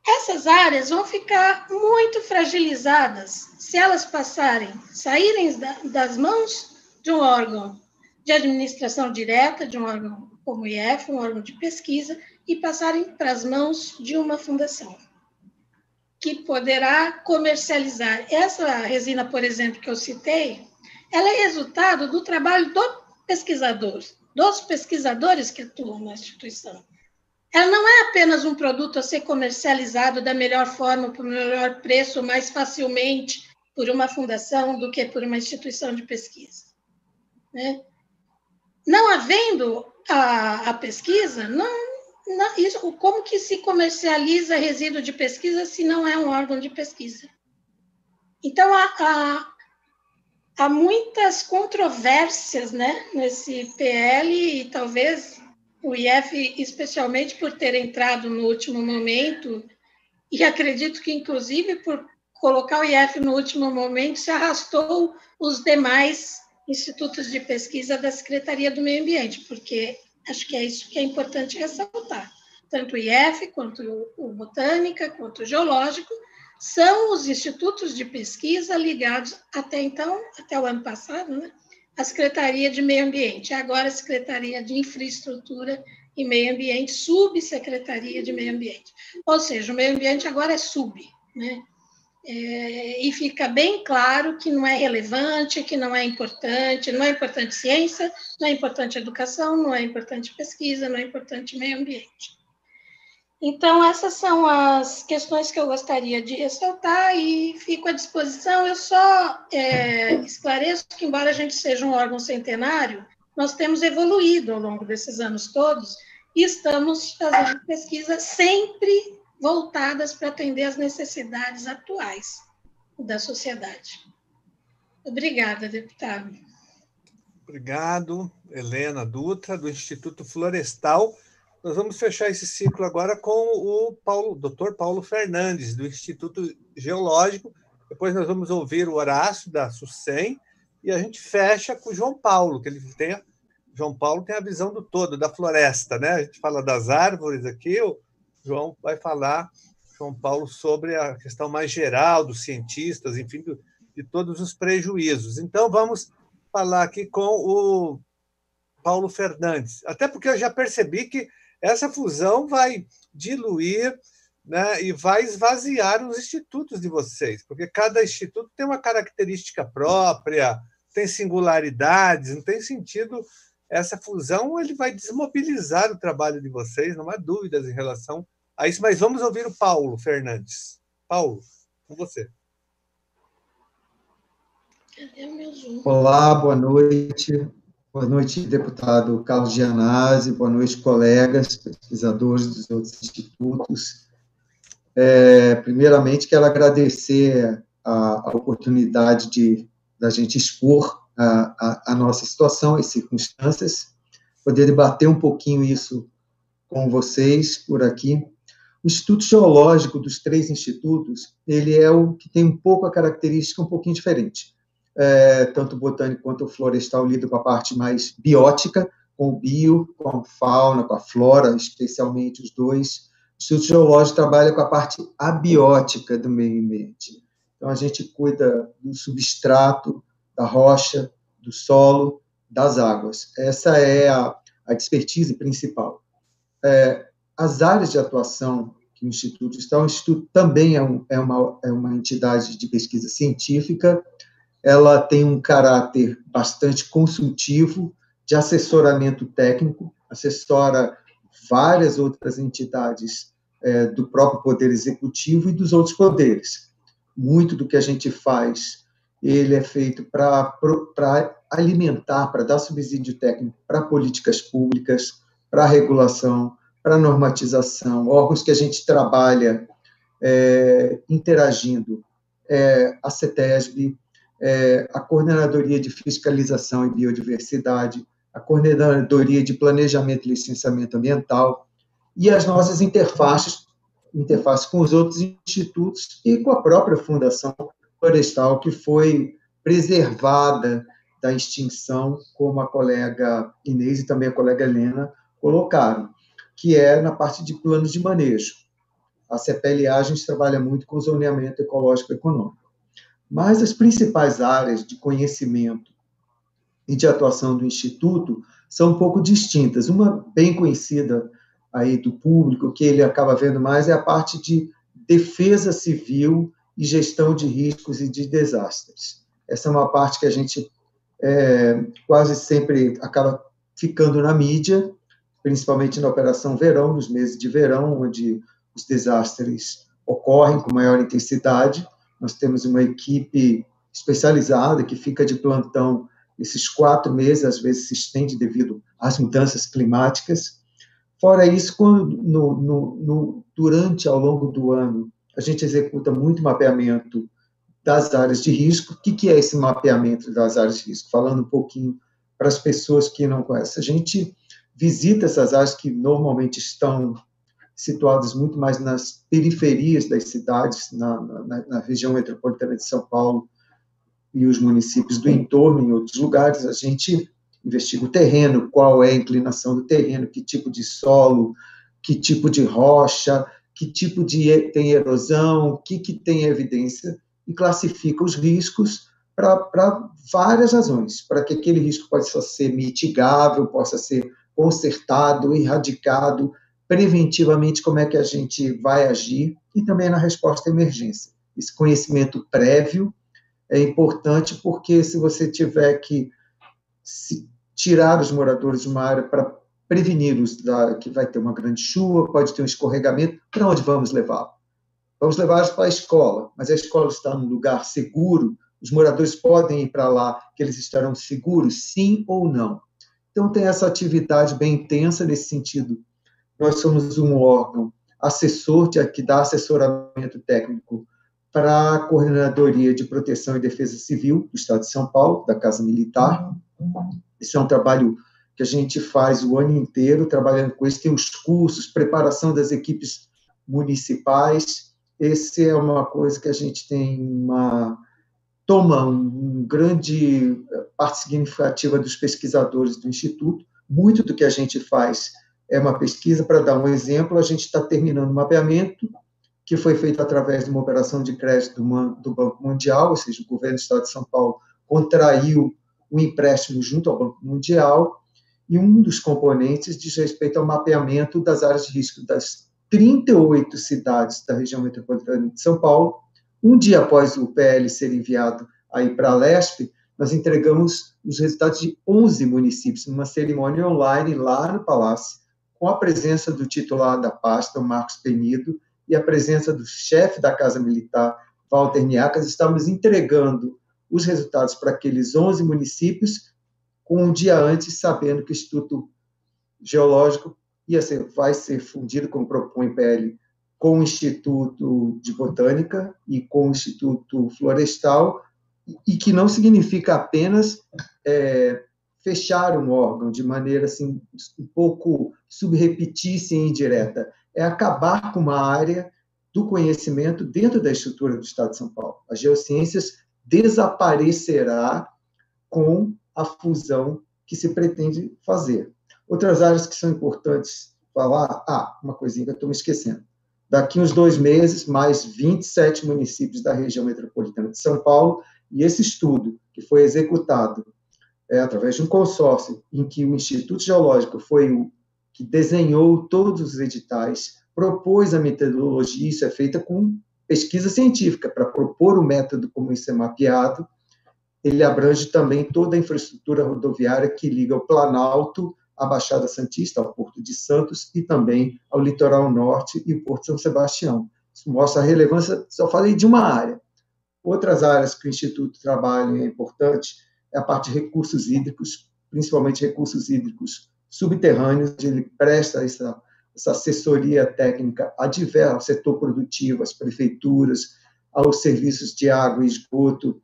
essas áreas vão ficar muito fragilizadas se elas saírem das mãos de um órgão de administração direta, de um órgão como o IF, um órgão de pesquisa, e passarem para as mãos de uma fundação, que poderá comercializar. Essa resina, por exemplo, que eu citei, ela é resultado do trabalho dos pesquisadores que atuam na instituição. Ela não é apenas um produto a ser comercializado da melhor forma, por melhor preço, mais facilmente por uma fundação do que por uma instituição de pesquisa, né? Não havendo a pesquisa, como que se comercializa resíduo de pesquisa se não é um órgão de pesquisa? Então, há muitas controvérsias, né, nesse PL, e talvez o IF, especialmente por ter entrado no último momento, e acredito que, inclusive, por colocar o IF no último momento, se arrastou os demais institutos de pesquisa da Secretaria do Meio Ambiente, porque acho que é isso que é importante ressaltar. Tanto o IF, quanto o Botânica, quanto o Geológico, são os institutos de pesquisa ligados, até então, até o ano passado, né, à Secretaria de Meio Ambiente, agora a Secretaria de Infraestrutura e Meio Ambiente, Subsecretaria de Meio Ambiente. Ou seja, o meio ambiente agora é sub, né? E fica bem claro que não é relevante, que não é importante ciência, não é importante educação, não é importante pesquisa, não é importante meio ambiente. Então, essas são as questões que eu gostaria de ressaltar e fico à disposição. Eu só esclareço que, embora a gente seja um órgão centenário, nós temos evoluído ao longo desses anos todos e estamos fazendo pesquisa sempre voltadas para atender às necessidades atuais da sociedade. Obrigada, deputado. Obrigado, Helena Dutra, do Instituto Florestal. Nós vamos fechar esse ciclo agora com o Dr. Paulo Fernandes, do Instituto Geológico. Depois nós vamos ouvir o Horácio, da SUSEM, e a gente fecha com o João Paulo, que João Paulo tem a visão do todo, da floresta, né? A gente fala das árvores aqui, o João vai falar, João Paulo, sobre a questão mais geral dos cientistas, enfim, de todos os prejuízos. Então, vamos falar aqui com o Paulo Fernandes, até porque eu já percebi que essa fusão vai diluir, né, e vai esvaziar os institutos de vocês, porque cada instituto tem uma característica própria, tem singularidades, não tem sentido. Essa fusão ele vai desmobilizar o trabalho de vocês, não há dúvidas em relação a isso, mas vamos ouvir o Paulo Fernandes. Paulo, com você. Olá, boa noite. Boa noite, deputado Carlos Gianazzi, boa noite, colegas, pesquisadores dos outros institutos. Primeiramente, quero agradecer a oportunidade da gente expor a nossa situação, as circunstâncias, poder debater um pouquinho isso com vocês por aqui. O Instituto Geológico dos três institutos, ele é o que tem um pouco a característica um pouquinho diferente. Tanto o Botânico quanto o Florestal lidam com a parte mais biótica, com o bio, com a fauna, com a flora, especialmente os dois, Instituto Geológico trabalha com a parte abiótica do meio ambiente. Então, a gente cuida do substrato, da rocha, do solo, das águas. Essa é a expertise principal. As áreas de atuação que o Instituto está, o Instituto também é uma entidade de pesquisa científica, ela tem um caráter bastante consultivo, de assessoramento técnico, assessora várias outras entidades do próprio Poder Executivo e dos outros poderes. Muito do que a gente faz, ele é feito para alimentar, para dar subsídio técnico para políticas públicas, para regulação, para normatização, órgãos que a gente trabalha interagindo, a CETESB, a Coordenadoria de Fiscalização e Biodiversidade, a Coordenadoria de Planejamento e Licenciamento Ambiental, e as nossas interfaces com os outros institutos e com a própria Fundação Florestal, que foi preservada da extinção, como a colega Inês e também a colega Helena colocaram, que é na parte de planos de manejo. A CPLA, a gente trabalha muito com zoneamento ecológico e econômico. Mas as principais áreas de conhecimento e de atuação do Instituto são um pouco distintas. Uma bem conhecida aí do público, que ele acaba vendo mais, é a parte de defesa civil e gestão de riscos e de desastres. Essa é uma parte que a gente quase sempre acaba ficando na mídia, principalmente na Operação Verão, nos meses de verão, onde os desastres ocorrem com maior intensidade. Nós temos uma equipe especializada que fica de plantão esses 4 meses, às vezes se estende devido às mudanças climáticas. Fora isso, ao longo do ano, a gente executa muito mapeamento das áreas de risco. O que é esse mapeamento das áreas de risco? Falando um pouquinho para as pessoas que não conhecem. A gente visita essas áreas que normalmente estão situadas muito mais nas periferias das cidades, na região metropolitana de São Paulo e os municípios do entorno, em outros lugares. A gente investiga o terreno, qual é a inclinação do terreno, que tipo de solo, que tipo de rocha, que tipo de tem erosão, o que tem evidência, e classifica os riscos para várias razões, para que aquele risco possa ser mitigável, possa ser consertado, erradicado, preventivamente como é que a gente vai agir, e também na resposta à emergência. Esse conhecimento prévio é importante, porque se você tiver que tirar os moradores de uma área para prevenir-os que vai ter uma grande chuva, pode ter um escorregamento, para onde vamos levá-los? Vamos levá-los para a escola, mas a escola está num lugar seguro, os moradores podem ir para lá, que eles estarão seguros, sim ou não? Então, tem essa atividade bem intensa nesse sentido. Nós somos um órgão assessor, que dá assessoramento técnico para a Coordenadoria de Proteção e Defesa Civil do Estado de São Paulo, da Casa Militar. Esse é um trabalho que a gente faz o ano inteiro, trabalhando com isso. Tem os cursos, preparação das equipes municipais. Esse é uma coisa que a gente tem toma uma grande parte significativa dos pesquisadores do Instituto. Muito do que a gente faz é uma pesquisa. Para dar um exemplo, a gente está terminando um mapeamento que foi feito através de uma operação de crédito do Banco Mundial, ou seja, o governo do Estado de São Paulo contraiu um empréstimo junto ao Banco Mundial, e um dos componentes diz respeito ao mapeamento das áreas de risco das 38 cidades da região metropolitana de São Paulo. Um dia após o PL ser enviado aí para a LESP, nós entregamos os resultados de 11 municípios, numa cerimônia online lá no Palácio, com a presença do titular da pasta, o Marcos Penido, e a presença do chefe da Casa Militar, Walter Niacas. Estamos entregando os resultados para aqueles 11 municípios, com um dia antes, sabendo que o Instituto Geológico vai ser fundido, como propõe o PL, com o Instituto de Botânica e com o Instituto Florestal, e que não significa apenas fechar um órgão de maneira assim, um pouco subrepetícia e indireta, é acabar com uma área do conhecimento dentro da estrutura do Estado de São Paulo. As geociências desaparecerá com a fusão que se pretende fazer. Outras áreas que são importantes falar, uma coisinha que eu estou me esquecendo. Daqui uns 2 meses, mais 27 municípios da região metropolitana de São Paulo, e esse estudo, que foi executado através de um consórcio, em que o Instituto Geológico foi o que desenhou todos os editais, propôs a metodologia, isso é feita com pesquisa científica, para propor o método como isso é mapeado. Ele abrange também toda a infraestrutura rodoviária que liga o Planalto à Baixada Santista, ao Porto de Santos, e também ao Litoral Norte e o Porto de São Sebastião. Isso mostra a relevância, só falei de uma área. Outras áreas que o Instituto trabalha, é importante, é a parte de recursos hídricos, principalmente recursos hídricos subterrâneos, onde ele presta essa assessoria técnica ao setor produtivo, às prefeituras, aos serviços de água e esgoto,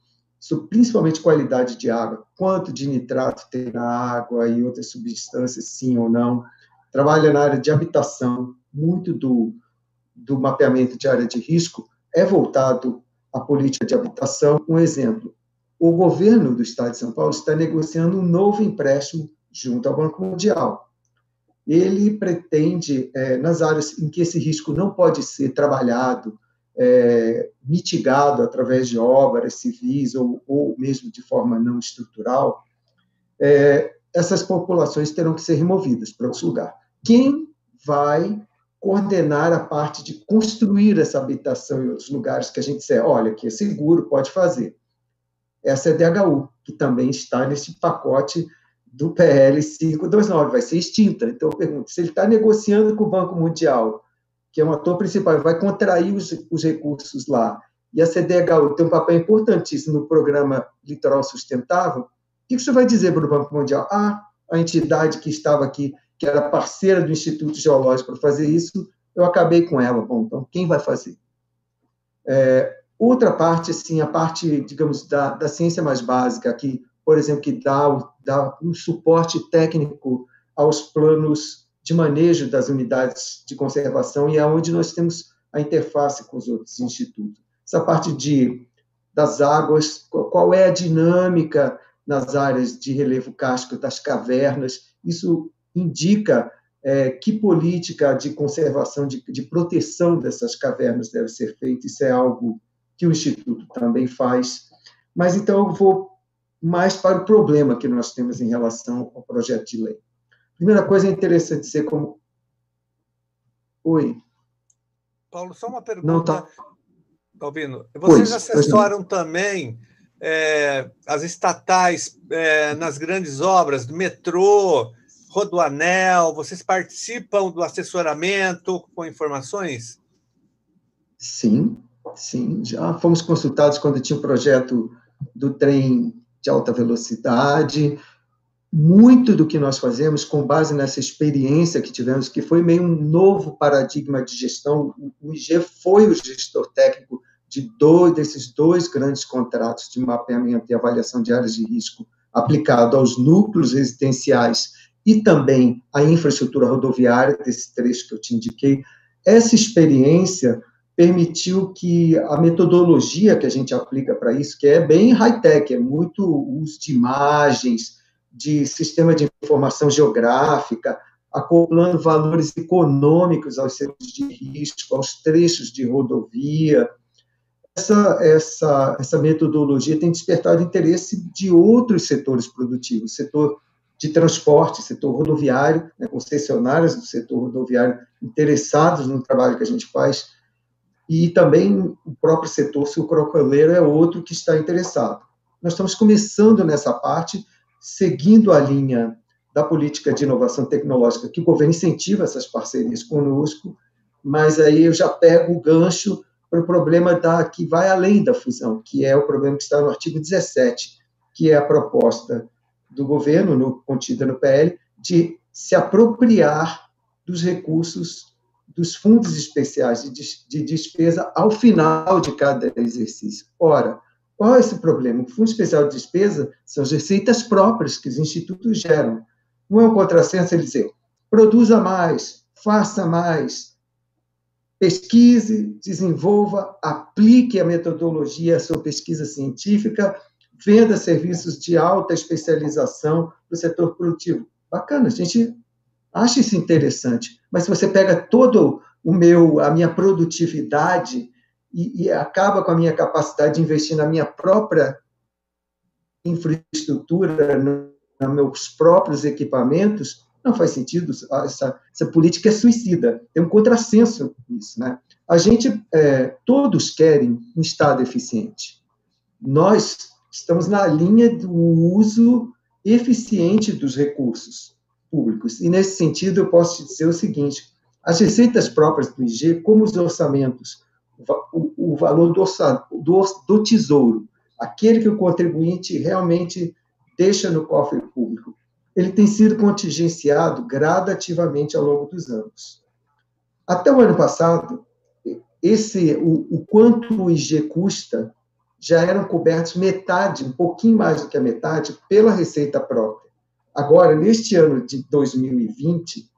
principalmente qualidade de água, quanto de nitrato tem na água e outras substâncias, sim ou não. Trabalha na área de habitação, muito do mapeamento de área de risco é voltado à política de habitação. Um exemplo, o governo do Estado de São Paulo está negociando um novo empréstimo junto ao Banco Mundial. Ele pretende, nas áreas em que esse risco não pode ser trabalhado, mitigado através de obras civis ou mesmo de forma não estrutural, essas populações terão que ser removidas para outro lugar. Quem vai coordenar a parte de construir essa habitação em outros lugares que a gente disser, olha, que é seguro, pode fazer? Essa é a DHU, que também está nesse pacote do PL 529, vai ser extinta. Então, eu pergunto, se ele está negociando com o Banco Mundial, que é um ator principal, vai contrair os recursos lá, e a CDHU tem um papel importantíssimo no programa Litoral Sustentável, o que você vai dizer para o Banco Mundial? A entidade que estava aqui, que era parceira do Instituto Geológico para fazer isso, eu acabei com ela. Bom, então, quem vai fazer? Outra parte, assim, a parte, digamos, da ciência mais básica, que, por exemplo, que dá um suporte técnico aos planos de manejo das unidades de conservação, e é onde nós temos a interface com os outros institutos. Essa parte das águas, qual é a dinâmica nas áreas de relevo kárstico das cavernas, isso indica que política de conservação, de proteção dessas cavernas deve ser feita, isso é algo que o Instituto também faz. Mas, então, eu vou mais para o problema que nós temos em relação ao projeto de lei. Primeira coisa, é interessante dizer como... Oi. Paulo, só uma pergunta. Não está ouvindo? Vocês assessoram também as estatais nas grandes obras, do metrô, Rodoanel, vocês participam do assessoramento com informações? Sim, já fomos consultados quando tinha o projeto do trem de alta velocidade. Muito do que nós fazemos, com base nessa experiência que tivemos, que foi meio um novo paradigma de gestão, o IG foi o gestor técnico desses 2 grandes contratos de mapeamento e avaliação de áreas de risco aplicado aos núcleos residenciais e também à infraestrutura rodoviária, desse trecho que eu te indiquei. Essa experiência permitiu que a metodologia que a gente aplica para isso, que é bem high-tech, é muito uso de imagens, de sistema de informação geográfica, acoplando valores econômicos aos centros de risco, aos trechos de rodovia. Essa metodologia tem despertado interesse de outros setores produtivos, setor de transporte, setor rodoviário, concessionárias do setor rodoviário interessados no trabalho que a gente faz, e também o próprio setor sucroalcooleiro é outro que está interessado. Nós estamos começando nessa parte, seguindo a linha da política de inovação tecnológica, que o governo incentiva essas parcerias conosco, mas aí eu já pego o gancho para o problema que vai além da fusão, que é o problema que está no artigo 17, que é a proposta do governo, contida no PL, de se apropriar dos recursos dos fundos especiais de despesa ao final de cada exercício. Ora, qual é esse problema? O Fundo Especial de Despesa são as receitas próprias que os institutos geram. Não é um contrassenso ele dizer, produza mais, faça mais, pesquise, desenvolva, aplique a metodologia, a sua pesquisa científica, venda serviços de alta especialização para o setor produtivo. Bacana, a gente acha isso interessante, Mas se você pega a minha produtividade e acaba com a minha capacidade de investir na minha própria infraestrutura, nos meus próprios equipamentos, não faz sentido. Essa política é suicida. Tem um contrassenso nisso, né? Todos querem um Estado eficiente. Nós estamos na linha do uso eficiente dos recursos públicos. E, nesse sentido, eu posso te dizer o seguinte: as receitas próprias do IG, como os orçamentos, o valor do tesouro, aquele que o contribuinte realmente deixa no cofre público, ele tem sido contingenciado gradativamente ao longo dos anos. Até o ano passado, o quanto o IG custa, já eram cobertos metade, um pouquinho mais do que a metade, pela receita própria. Agora, neste ano de 2020,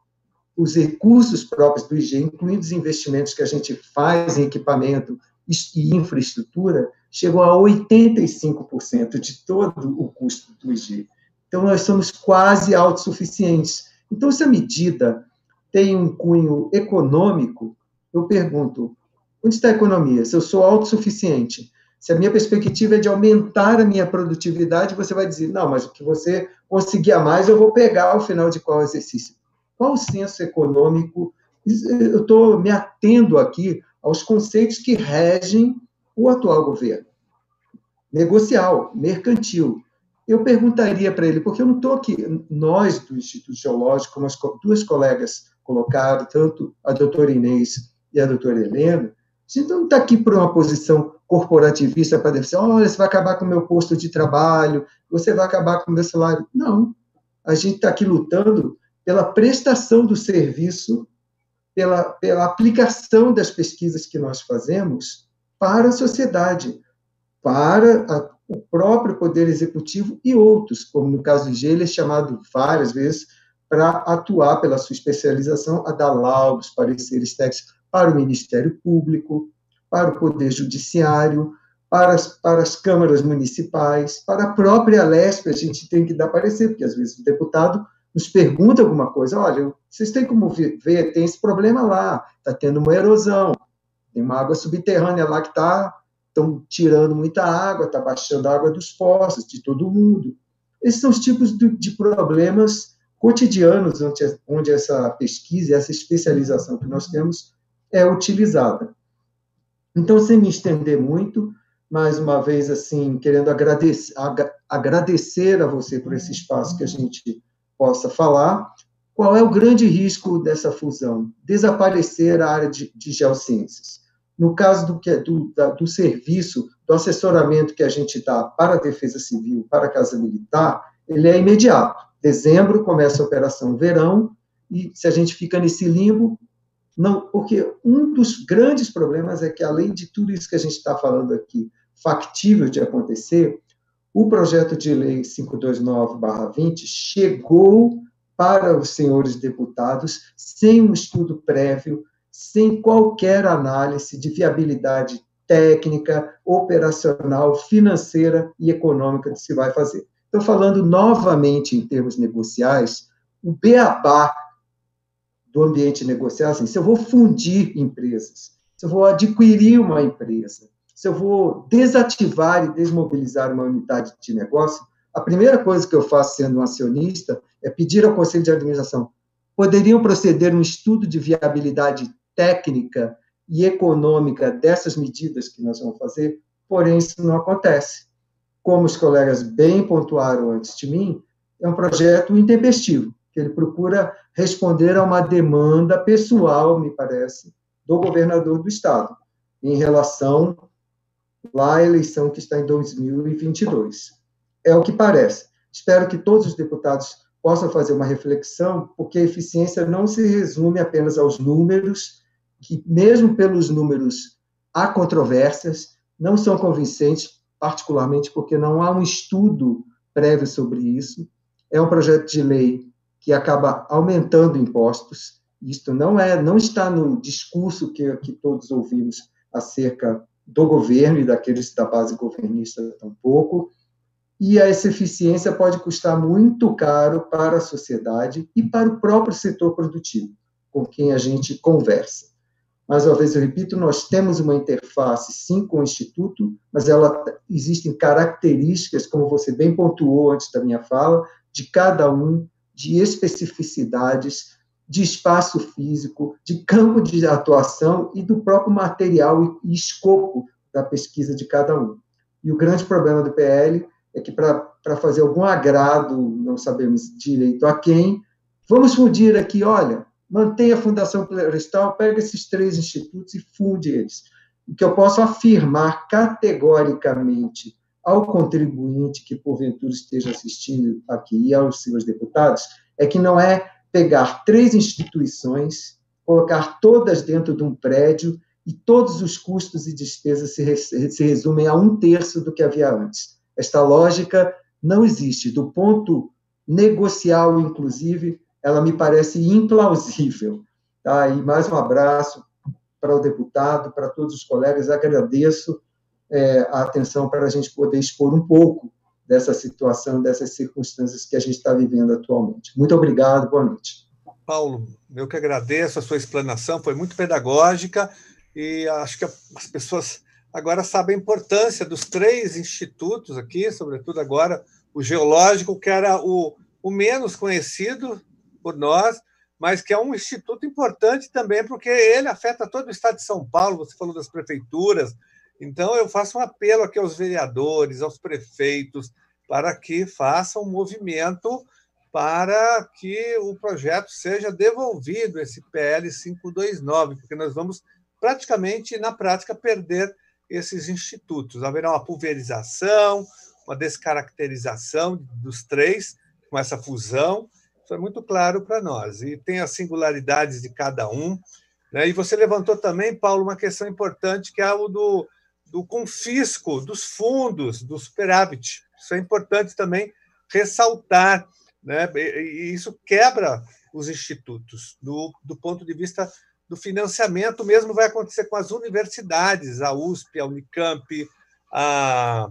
os recursos próprios do IG, incluindo os investimentos que a gente faz em equipamento e infraestrutura, chegou a 85% de todo o custo do IG. Então, nós somos quase autossuficientes. Então, se a medida tem um cunho econômico, eu pergunto, onde está a economia? Se eu sou autossuficiente, se a minha perspectiva é de aumentar a minha produtividade, você vai dizer, não, mas o que você conseguir a mais, eu vou pegar ao final de qual exercício? Qual o senso econômico? Eu estou me atendo aqui aos conceitos que regem o atual governo. Negocial, mercantil. Eu perguntaria para ele, porque eu não estou aqui, nós do Instituto Geológico, como as duas colegas colocaram, tanto a doutora Inês e a doutora Helena, a gente não está aqui por uma posição corporativista para dizer, olha, você vai acabar com o meu posto de trabalho, você vai acabar com o meu salário. Não. A gente está aqui lutando pela prestação do serviço, pela aplicação das pesquisas que nós fazemos para a sociedade, para o próprio Poder Executivo e outros, como no caso do IG, ele é chamado várias vezes para atuar pela sua especialização, a dar laudos, pareceres técnicos para o Ministério Público, para o Poder Judiciário, para as câmaras municipais, para a própria Alesp, a gente tem que dar parecer, porque às vezes o deputado nos pergunta alguma coisa, olha, vocês têm como ver, tem esse problema lá, está tendo uma erosão, tem uma água subterrânea lá que estão tirando muita água, está baixando a água dos poços, de todo mundo. Esses são os tipos de problemas cotidianos onde essa pesquisa, essa especialização que nós temos é utilizada. Então, sem me estender muito, mais uma vez, assim, querendo agradecer a você por esse espaço que a gente possa falar, qual é o grande risco dessa fusão? Desaparecer a área de geociências. No caso do serviço, do assessoramento que a gente dá para a Defesa Civil, para a Casa Militar, ele é imediato. Dezembro começa a Operação Verão, e se a gente fica nesse limbo, não, porque um dos grandes problemas é que, além de tudo isso que a gente está falando aqui, factível de acontecer, o projeto de lei 529/20 chegou para os senhores deputados sem um estudo prévio, sem qualquer análise de viabilidade técnica, operacional, financeira e econômica que se vai fazer. Estou falando novamente em termos negociais, o beabá do ambiente negocial, assim, se eu vou fundir empresas, se eu vou adquirir uma empresa, se eu vou desativar e desmobilizar uma unidade de negócio, a primeira coisa que eu faço sendo um acionista é pedir ao Conselho de Administração, poderiam proceder um estudo de viabilidade técnica e econômica dessas medidas que nós vamos fazer, porém isso não acontece. Como os colegas bem pontuaram antes de mim, é um projeto intempestivo, que ele procura responder a uma demanda pessoal, me parece, do governador do Estado, em relação à eleição que está em 2022. É o que parece. Espero que todos os deputados possam fazer uma reflexão, porque a eficiência não se resume apenas aos números, que mesmo pelos números há controvérsias, não são convincentes, particularmente porque não há um estudo prévio sobre isso. É um projeto de lei que acaba aumentando impostos. Isto não está no discurso que todos ouvimos acerca do governo e daqueles da base governista tampouco. E essa eficiência pode custar muito caro para a sociedade e para o próprio setor produtivo. com quem a gente conversa. Mais uma vez, eu repito, nós temos uma interface, sim, com o Instituto, mas existem características, como você bem pontuou antes da minha fala, de cada um, de especificidades, de espaço físico, de campo de atuação e do próprio material e escopo da pesquisa de cada um. E o grande problema do PL é que, para fazer algum agrado, não sabemos direito a quem, vamos fundir aqui, olha, mantenha a Fundação Florestal, pega esses 3 institutos e funde eles. O que eu posso afirmar categoricamente ao contribuinte que, porventura, esteja assistindo aqui e aos seus deputados, é que não é pegar 3 instituições, colocar todas dentro de um prédio e todos os custos e despesas se resumem a 1/3 do que havia antes. Esta lógica não existe. Do ponto negocial, inclusive, ela me parece implausível. Tá? E mais um abraço para o deputado, para todos os colegas. Agradeço a atenção para a gente poder expor um pouco dessa situação, dessas circunstâncias que a gente está vivendo atualmente. Muito obrigado, boa noite. Paulo, eu que agradeço a sua explanação, foi muito pedagógica e acho que as pessoas agora sabem a importância dos 3 institutos aqui, sobretudo agora o geológico, que era o menos conhecido por nós, mas que é um instituto importante também, porque ele afeta todo o estado de São Paulo, você falou das prefeituras, então eu faço um apelo aqui aos vereadores, aos prefeitos, para que façam um movimento para que o projeto seja devolvido, esse PL 529, porque nós vamos praticamente, na prática, perder esses institutos. Haverá uma pulverização, uma descaracterização dos 3, com essa fusão. Isso é muito claro para nós. E tem as singularidades de cada um. Né? E você levantou também, Paulo, uma questão importante, que é o do confisco dos fundos, do superávit. Isso é importante também ressaltar, né? E isso quebra os institutos, do ponto de vista do financiamento. O mesmo vai acontecer com as universidades, a USP, a Unicamp, a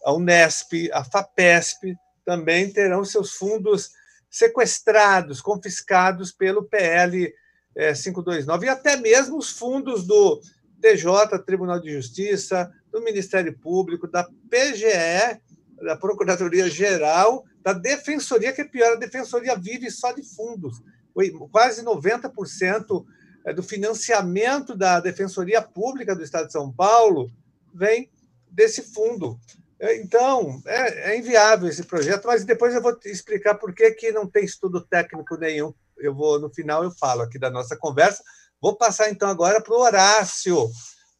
Unesp, a FAPESP, também terão seus fundos sequestrados, confiscados pelo PL 529, e até mesmo os fundos do TJ, Tribunal de Justiça, do Ministério Público, da PGE, da Procuradoria-Geral, da Defensoria, que é pior, a Defensoria vive só de fundos. Quase 90% do financiamento da Defensoria Pública do Estado de São Paulo vem desse fundo. Então, é inviável esse projeto, mas depois eu vou te explicar por que não tem estudo técnico nenhum. No final eu falo aqui da nossa conversa. Vou passar, então, agora para o Horácio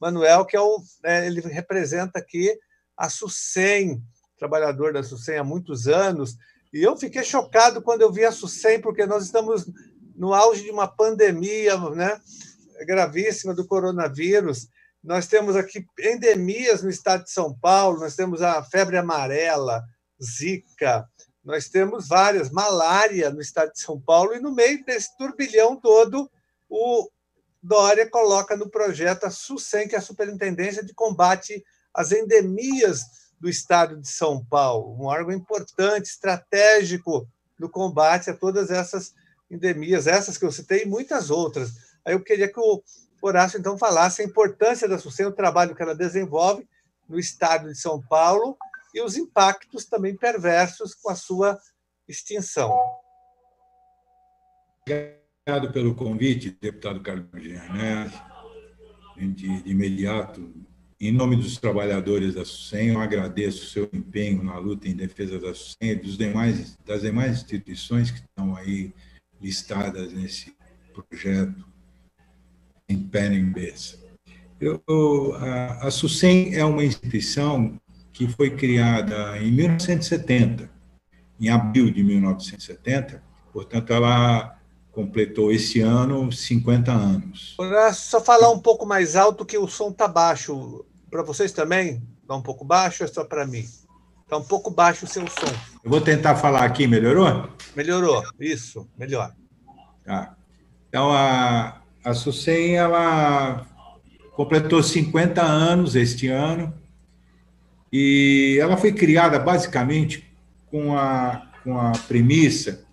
Manuel, que ele representa aqui a SUSEM, trabalhador da SUSEM há muitos anos, e eu fiquei chocado quando eu vi a SUSEM, porque nós estamos no auge de uma pandemia, né, gravíssima do coronavírus. Nós temos aqui endemias no estado de São Paulo, nós temos a febre amarela, Zika, nós temos várias, malária no estado de São Paulo, e no meio desse turbilhão todo, o Dória coloca no projeto a SUSEM, que é a Superintendência de Combate às Endemias do estado de São Paulo, um órgão importante, estratégico no combate a todas essas endemias, essas que eu citei e muitas outras. Aí eu queria que o Horácio, então, falasse a importância da SUSEM, o trabalho que ela desenvolve no estado de São Paulo e os impactos também perversos com a sua extinção. Obrigado pelo convite, deputado Carlos Gianazzi. De imediato, em nome dos trabalhadores da SUSEM, eu agradeço o seu empenho na luta em defesa da SUSEM e das demais instituições que estão aí listadas nesse projeto em pé nem cabeça. A SUSEM é uma instituição que foi criada em 1970, em abril de 1970, portanto, ela completou esse ano 50 anos. Só falar um pouco mais alto, que o som está baixo. Para vocês também? Está um pouco baixo ou é só para mim? Está um pouco baixo o seu som. Eu vou tentar falar aqui, melhorou? Melhorou, isso, melhor. Tá. Então, a SUSEM, ela completou 50 anos este ano, e ela foi criada basicamente com a premissa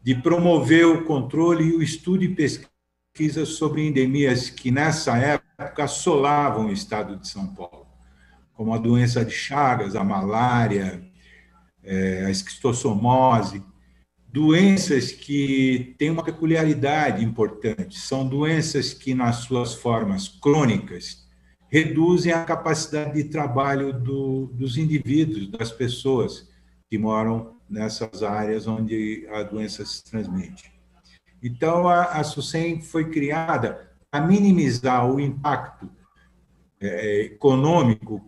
de promover o controle e o estudo e pesquisa pesquisas sobre endemias que, nessa época, assolavam o estado de São Paulo, como a doença de Chagas, a malária, a esquistossomose, doenças que têm uma peculiaridade importante, são doenças que, nas suas formas crônicas, reduzem a capacidade de trabalho dos indivíduos, das pessoas que moram nessas áreas onde a doença se transmite. Então, a SUSEM foi criada para minimizar o impacto econômico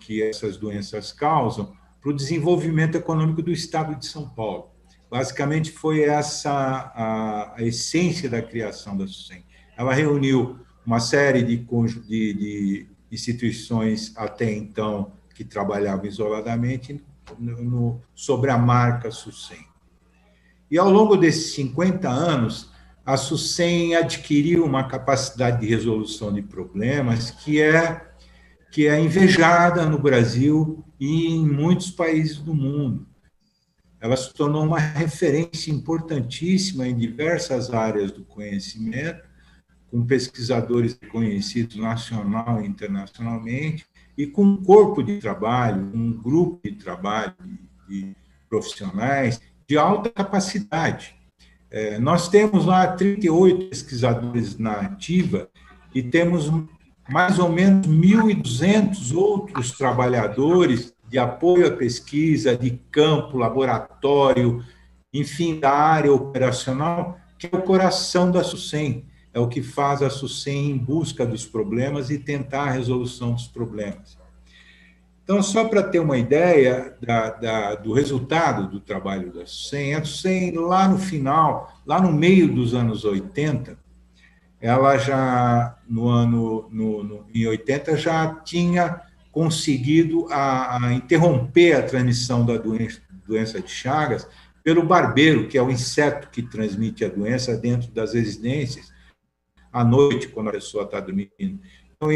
que essas doenças causam para o desenvolvimento econômico do estado de São Paulo. Basicamente, foi essa a essência da criação da SUSEM. Ela reuniu uma série de instituições, até então, que trabalhavam isoladamente, sobre a marca SUSEM. E, ao longo desses 50 anos, a SUSEM adquiriu uma capacidade de resolução de problemas que é invejada no Brasil e em muitos países do mundo. Ela se tornou uma referência importantíssima em diversas áreas do conhecimento, com pesquisadores reconhecidos nacional e internacionalmente, e com um corpo de trabalho, um grupo de trabalho de profissionais de alta capacidade. Nós temos lá 38 pesquisadores na ativa e temos mais ou menos 1.200 outros trabalhadores de apoio à pesquisa, de campo, laboratório, enfim, da área operacional, que é o coração da SUSEM, é o que faz a SUSEM em busca dos problemas e tentar a resolução dos problemas. Então, só para ter uma ideia do resultado do trabalho da SUSEM, a SUSEM, lá no final, lá no meio dos anos 80, ela já, em 80, já tinha conseguido interromper a transmissão da doença de Chagas pelo barbeiro, que é o inseto que transmite a doença dentro das residências, à noite, quando a pessoa está dormindo. Então,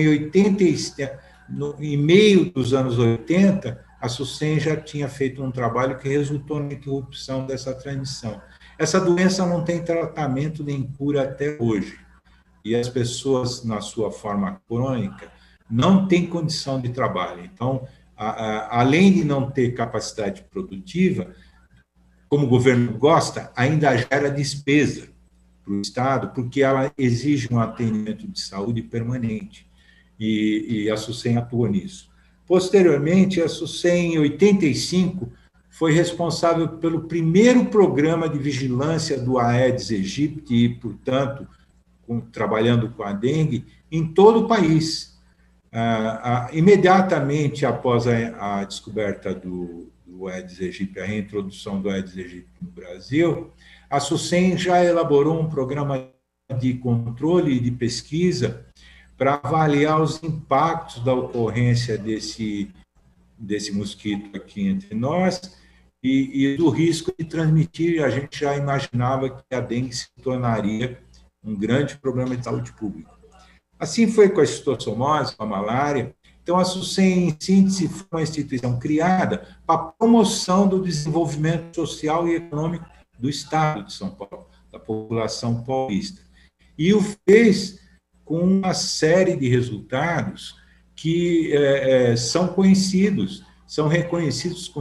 em meio dos anos 80, a SUSEM já tinha feito um trabalho que resultou na interrupção dessa transmissão. Essa doença não tem tratamento nem cura até hoje. E as pessoas, na sua forma crônica, não têm condição de trabalho. Então, além de não ter capacidade produtiva, como o governo gosta, ainda gera despesa para o Estado, porque ela exige um atendimento de saúde permanente. E a SUSEM atuou nisso. Posteriormente, a SUSEM, em 85, foi responsável pelo primeiro programa de vigilância do Aedes aegypti e, portanto, trabalhando com a dengue, em todo o país. Imediatamente após a descoberta do Aedes aegypti, a reintrodução do Aedes aegypti no Brasil, a SUSEM já elaborou um programa de controle e de pesquisa para avaliar os impactos da ocorrência desse mosquito aqui entre nós e do risco de transmitir. A gente já imaginava que a dengue se tornaria um grande problema de saúde pública. Assim foi com a esquistossomose, com a malária. Então, a SUSEM, em síntese, foi uma instituição criada para a promoção do desenvolvimento social e econômico do Estado de São Paulo, da população paulista. E o fez com uma série de resultados que são conhecidos, são reconhecidos.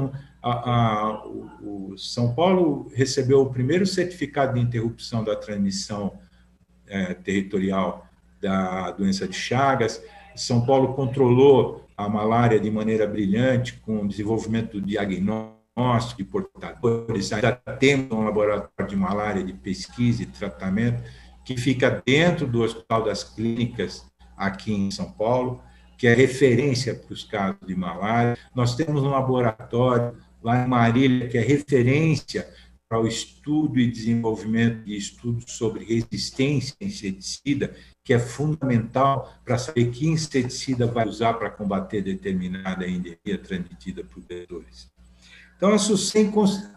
O São Paulo recebeu o primeiro certificado de interrupção da transmissão territorial da doença de Chagas. São Paulo controlou a malária de maneira brilhante, com o desenvolvimento do diagnóstico de portadores. Ainda temos um laboratório de malária de pesquisa e tratamento que fica dentro do Hospital das Clínicas, aqui em São Paulo, que é referência para os casos de malária. Nós temos um laboratório lá em Marília, que é referência para o estudo e desenvolvimento de estudos sobre resistência a inseticida, que é fundamental para saber que inseticida vai usar para combater determinada endemia transmitida por vetores. Então, a SUSEM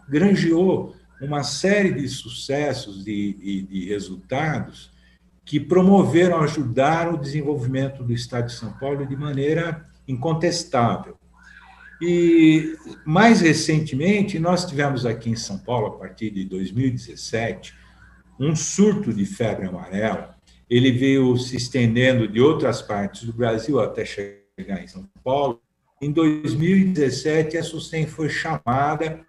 granjeou uma série de sucessos e resultados que promoveram, ajudaram o desenvolvimento do Estado de São Paulo de maneira incontestável. E, mais recentemente, nós tivemos aqui em São Paulo, a partir de 2017, um surto de febre amarela, ele veio se estendendo de outras partes do Brasil até chegar em São Paulo. Em 2017, a SUSEM foi chamada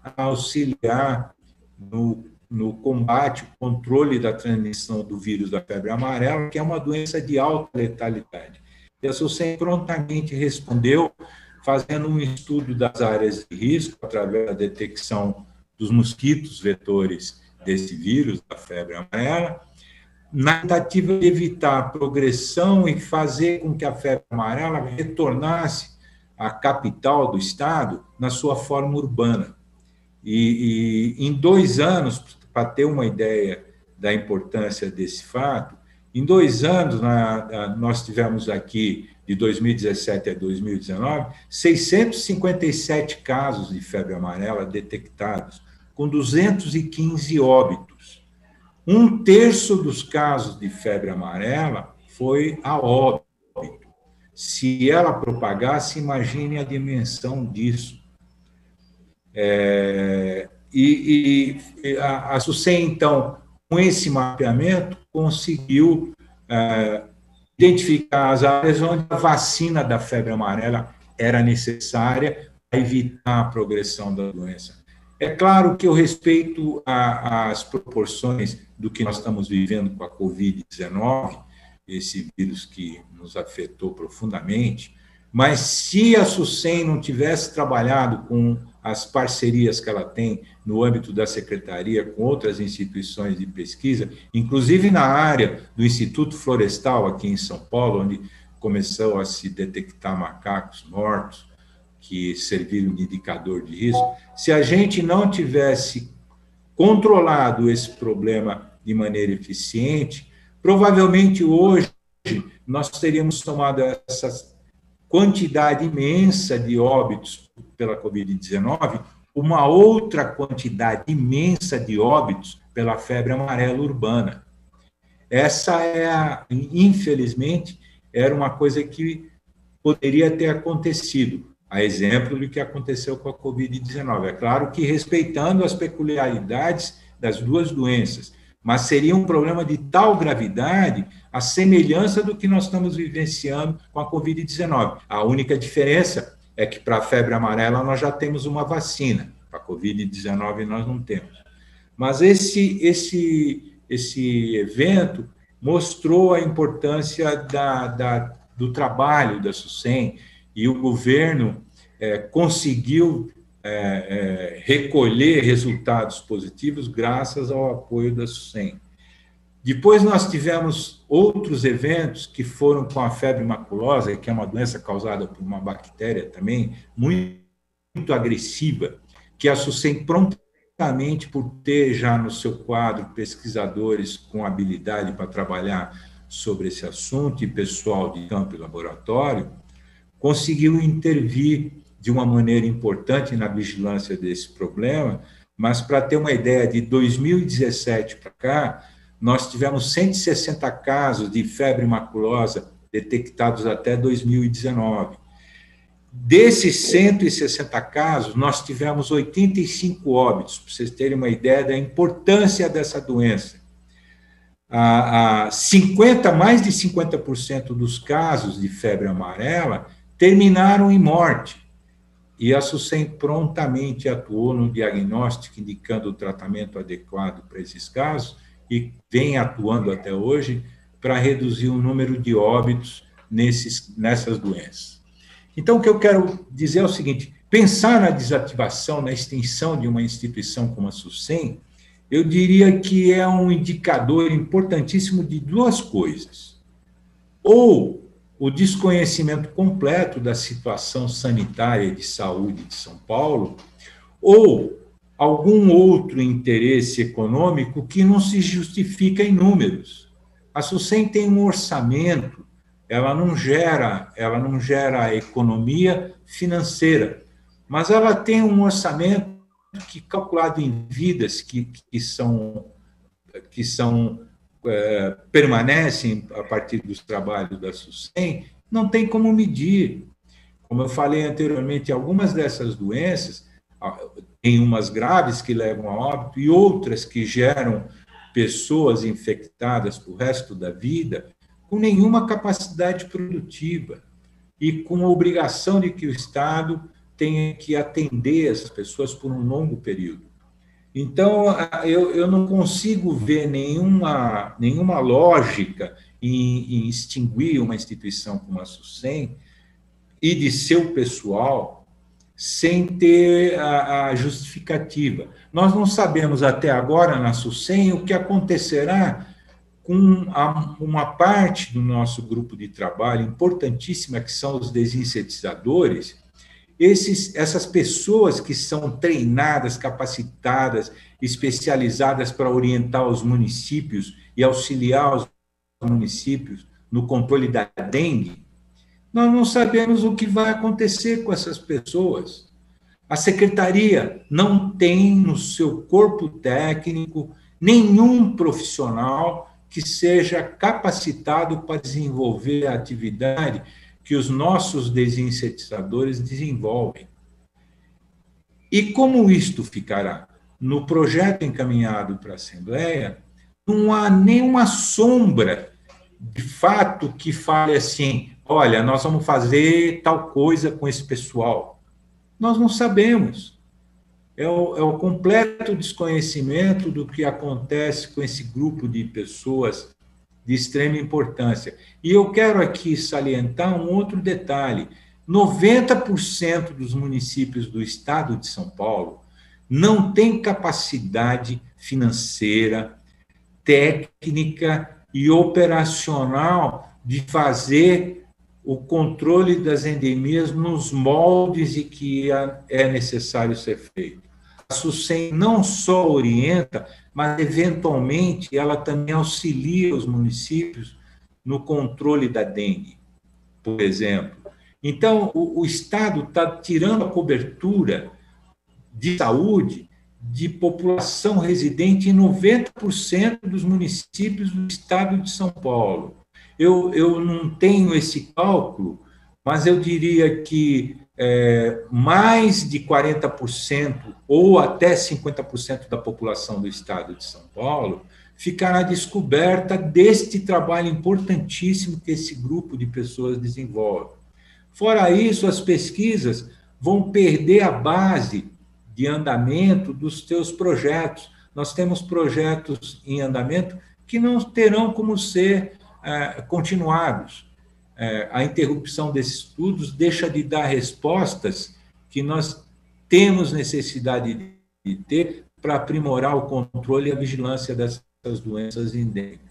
a auxiliar no combate, controle da transmissão do vírus da febre amarela, que é uma doença de alta letalidade. E a SUSEM prontamente respondeu, fazendo um estudo das áreas de risco, através da detecção dos mosquitos vetores desse vírus, da febre amarela, na tentativa de evitar a progressão e fazer com que a febre amarela retornasse à capital do estado na sua forma urbana. E em 2 anos, para ter uma ideia da importância desse fato, em 2 anos, nós tivemos aqui, de 2017 a 2019, 657 casos de febre amarela detectados, com 215 óbitos. 1/3 dos casos de febre amarela foi a óbito. Se ela propagasse, imagine a dimensão disso. A SUSEM, então, com esse mapeamento, conseguiu identificar as áreas onde a vacina da febre amarela era necessária para evitar a progressão da doença. É claro que eu respeito as proporções do que nós estamos vivendo com a Covid-19, esse vírus que nos afetou profundamente, mas se a SUSEM não tivesse trabalhado com as parcerias que ela tem no âmbito da secretaria com outras instituições de pesquisa, inclusive na área do Instituto Florestal, aqui em São Paulo, onde começou a se detectar macacos mortos, que serviram de indicador de risco, se a gente não tivesse controlado esse problema de maneira eficiente, provavelmente hoje nós teríamos tomado essa quantidade imensa de óbitos pela Covid-19, uma outra quantidade imensa de óbitos pela febre amarela urbana. Essa infelizmente, era uma coisa que poderia ter acontecido, a exemplo do que aconteceu com a Covid-19. É claro que respeitando as peculiaridades das duas doenças, mas seria um problema de tal gravidade, a semelhança do que nós estamos vivenciando com a Covid-19. A única diferença é que para a febre amarela nós já temos uma vacina, para a Covid-19 nós não temos. Mas esse evento mostrou a importância do trabalho da SUSEM, e o governo conseguiu recolher resultados positivos graças ao apoio da SUSEM. Depois nós tivemos outros eventos que foram com a febre maculosa, que é uma doença causada por uma bactéria também muito agressiva, que a SUSEM prontamente, por ter já no seu quadro pesquisadores com habilidade para trabalhar sobre esse assunto e pessoal de campo e laboratório, conseguiu intervir de uma maneira importante na vigilância desse problema, mas para ter uma ideia, de 2017 para cá, nós tivemos 160 casos de febre maculosa detectados até 2019. Desses 160 casos, nós tivemos 85 óbitos, para vocês terem uma ideia da importância dessa doença. Mais de 50% dos casos de febre amarela terminaram em morte. E a SUSEM prontamente atuou no diagnóstico, indicando o tratamento adequado para esses casos, e vem atuando até hoje para reduzir o número de óbitos nessas doenças. Então, o que eu quero dizer é o seguinte: pensar na desativação, na extinção de uma instituição como a SUSEM, eu diria que é um indicador importantíssimo de duas coisas. Ou o desconhecimento completo da situação sanitária de saúde de São Paulo, ou algum outro interesse econômico que não se justifica em números. A SUSEM tem um orçamento, ela não gera economia financeira, mas ela tem um orçamento que, calculado em vidas que permanecem a partir dos trabalhos da SUSEM, não tem como medir. Como eu falei anteriormente, algumas dessas doenças, tem umas graves que levam a óbito e outras que geram pessoas infectadas para o resto da vida, com nenhuma capacidade produtiva e com a obrigação de que o Estado tenha que atender essas pessoas por um longo período. Então, eu não consigo ver nenhuma lógica em extinguir uma instituição como a SUSEM e de seu pessoal sem ter a justificativa. Nós não sabemos até agora na SUSEM o que acontecerá com uma parte do nosso grupo de trabalho importantíssima, que são os desinsetizadores. Essas pessoas que são treinadas, capacitadas, especializadas para orientar os municípios e auxiliar os municípios no controle da dengue, nós não sabemos o que vai acontecer com essas pessoas. A secretaria não tem no seu corpo técnico nenhum profissional que seja capacitado para desenvolver a atividade que os nossos desinsetizadores desenvolvem. E como isto ficará? No projeto encaminhado para a Assembleia, não há nenhuma sombra de fato que fale assim, olha, nós vamos fazer tal coisa com esse pessoal. Nós não sabemos. É o completo desconhecimento do que acontece com esse grupo de pessoas de extrema importância. E eu quero aqui salientar um outro detalhe. 90% dos municípios do estado de São Paulo não têm capacidade financeira, técnica e operacional de fazer o controle das endemias nos moldes em que é necessário ser feito. A SUSEM não só orienta, mas, eventualmente, ela também auxilia os municípios no controle da dengue, por exemplo. Então, o Estado está tirando a cobertura de saúde de população residente em 90% dos municípios do estado de São Paulo. Eu não tenho esse cálculo, mas eu diria que mais de 40% ou até 50% da população do estado de São Paulo ficará descoberta deste trabalho importantíssimo que esse grupo de pessoas desenvolve. Fora isso, as pesquisas vão perder a base de andamento dos seus projetos. Nós temos projetos em andamento que não terão como ser continuados. A interrupção desses estudos deixa de dar respostas que nós temos necessidade de ter para aprimorar o controle e a vigilância dessas doenças endêmicas.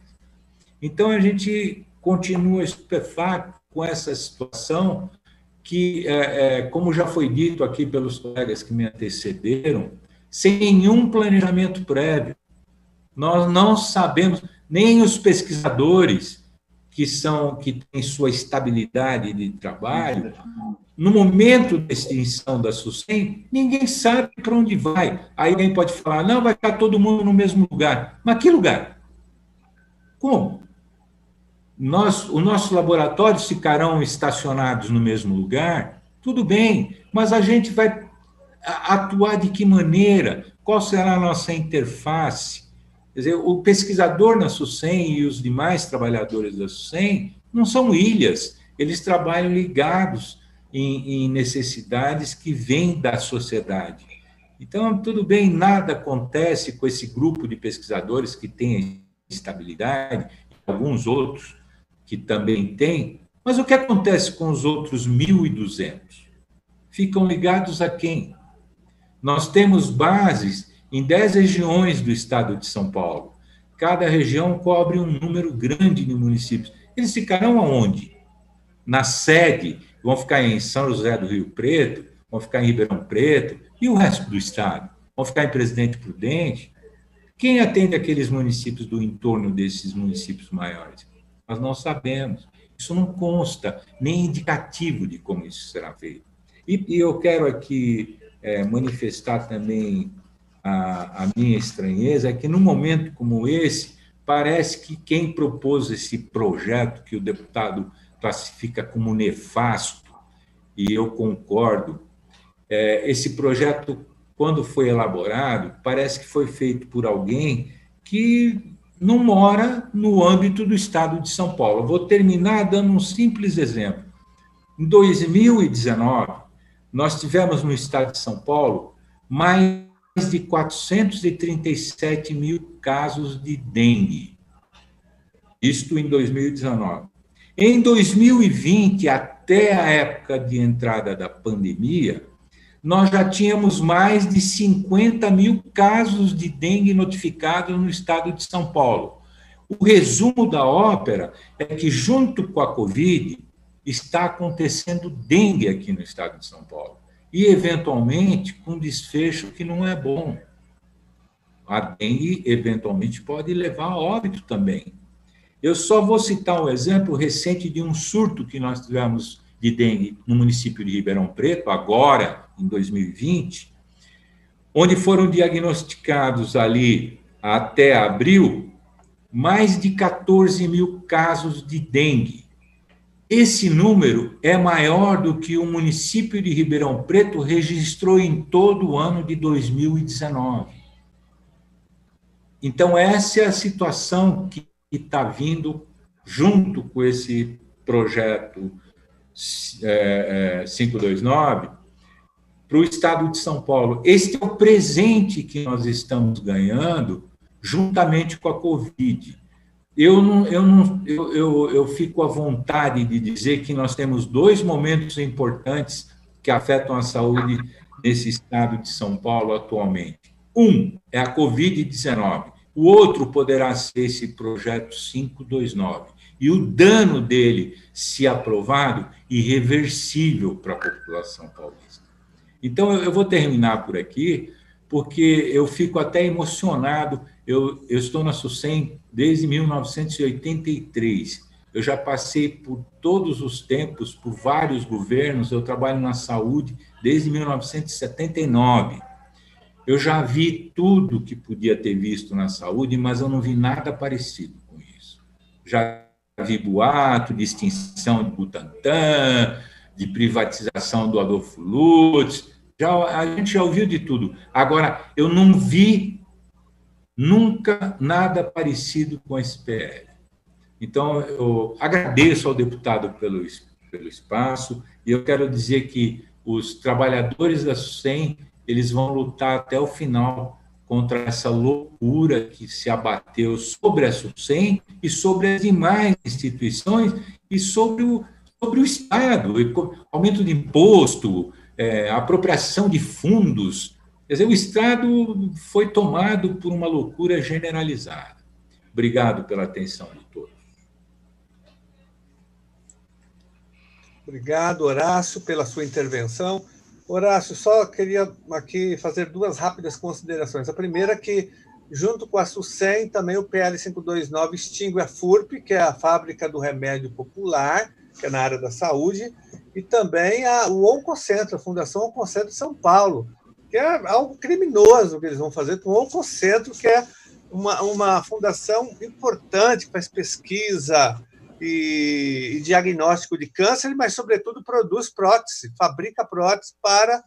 Então, a gente continua estupefato com essa situação que, como já foi dito aqui pelos colegas que me antecederam, sem nenhum planejamento prévio. Nós não sabemos, nem os pesquisadores que têm sua estabilidade de trabalho, no momento da extinção da SUSEM, ninguém sabe para onde vai. Aí alguém pode falar, não, vai ficar todo mundo no mesmo lugar. Mas que lugar? Como? Os nossos laboratórios ficarão estacionados no mesmo lugar? Tudo bem, mas a gente vai atuar de que maneira? Qual será a nossa interface? Quer dizer, o pesquisador na SUSEM e os demais trabalhadores da SUSEM não são ilhas, eles trabalham ligados em necessidades que vêm da sociedade. Então, tudo bem, nada acontece com esse grupo de pesquisadores que tem estabilidade, alguns outros que também têm, mas o que acontece com os outros 1.200? Ficam ligados a quem? Nós temos bases em 10 regiões do estado de São Paulo. Cada região cobre um número grande de municípios. Eles ficarão aonde? Na sede, vão ficar em São José do Rio Preto, vão ficar em Ribeirão Preto, e o resto do estado? Vão ficar em Presidente Prudente? Quem atende aqueles municípios do entorno desses municípios maiores? Nós não sabemos. Isso não consta, nem indicativo de como isso será feito. E eu quero aqui manifestar também a minha estranheza, é que num momento como esse, parece que quem propôs esse projeto, que o deputado classifica como nefasto, e eu concordo, esse projeto, quando foi elaborado, parece que foi feito por alguém que não mora no âmbito do Estado de São Paulo. Eu vou terminar dando um simples exemplo. Em 2019, nós tivemos no Estado de São Paulo mais de 437 mil casos de dengue. Isto em 2019. Em 2020, até a época de entrada da pandemia, nós já tínhamos mais de 50 mil casos de dengue notificados no estado de São Paulo. O resumo da ópera é que, junto com a Covid, está acontecendo dengue aqui no estado de São Paulo. E, eventualmente, com desfecho que não é bom. A dengue, eventualmente, pode levar a óbito também. Eu só vou citar um exemplo recente de um surto que nós tivemos de dengue no município de Ribeirão Preto, agora, em 2020, onde foram diagnosticados ali, até abril, mais de 14 mil casos de dengue. Esse número é maior do que o município de Ribeirão Preto registrou em todo o ano de 2019. Então, essa é a situação que está vindo junto com esse projeto 529 para o estado de São Paulo. Este é o presente que nós estamos ganhando juntamente com a Covid. Eu fico à vontade de dizer que nós temos dois momentos importantes que afetam a saúde nesse estado de São Paulo atualmente. Um é a Covid-19, o outro poderá ser esse projeto 529. E o dano dele, se aprovado, irreversível para a população paulista. Então, eu vou terminar por aqui, porque eu fico até emocionado. Eu estou na SUSEM desde 1983. Eu já passei por todos os tempos, por vários governos. Eu trabalho na saúde desde 1979. Eu já vi tudo que podia ter visto na saúde, mas eu não vi nada parecido com isso. Já vi boato de extinção de Butantan, de privatização do Adolfo Lutz, a gente já ouviu de tudo. Agora, eu não vi nunca nada parecido com esse PL. Então, eu agradeço ao deputado pelo espaço, e eu quero dizer que os trabalhadores da SUSEM, eles vão lutar até o final contra essa loucura que se abateu sobre a SUSEM e sobre as demais instituições e sobre o Estado, aumento de imposto, apropriação de fundos. Quer dizer, o Estado foi tomado por uma loucura generalizada. Obrigado pela atenção de todos. Obrigado, Horácio, pela sua intervenção. Horácio, só queria aqui fazer duas rápidas considerações. A primeira é que, junto com a SUSEM, também o PL 529 extingue a FURP, que é a Fábrica do Remédio Popular, que é na área da saúde, e também o Oncocentro, a Fundação Oncocentro de São Paulo, que é algo criminoso que eles vão fazer com o Oncocentro, que é uma fundação importante que faz pesquisa e diagnóstico de câncer, mas, sobretudo, produz prótese, fabrica prótese para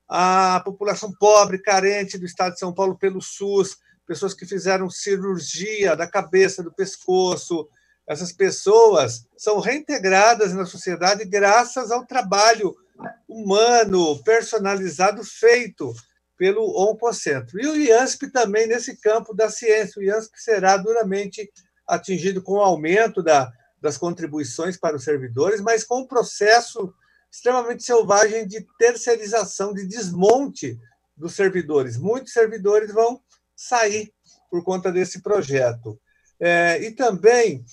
a população pobre, carente do estado de São Paulo pelo SUS, pessoas que fizeram cirurgia da cabeça, do pescoço. Essas pessoas são reintegradas na sociedade graças ao trabalho humano, personalizado, feito pelo Oncocentro. E o IANSP também nesse campo da ciência. O IANSP será duramente atingido com o aumento das contribuições para os servidores, mas com um processo extremamente selvagem de terceirização, de desmonte dos servidores. Muitos servidores vão sair por conta desse projeto. E também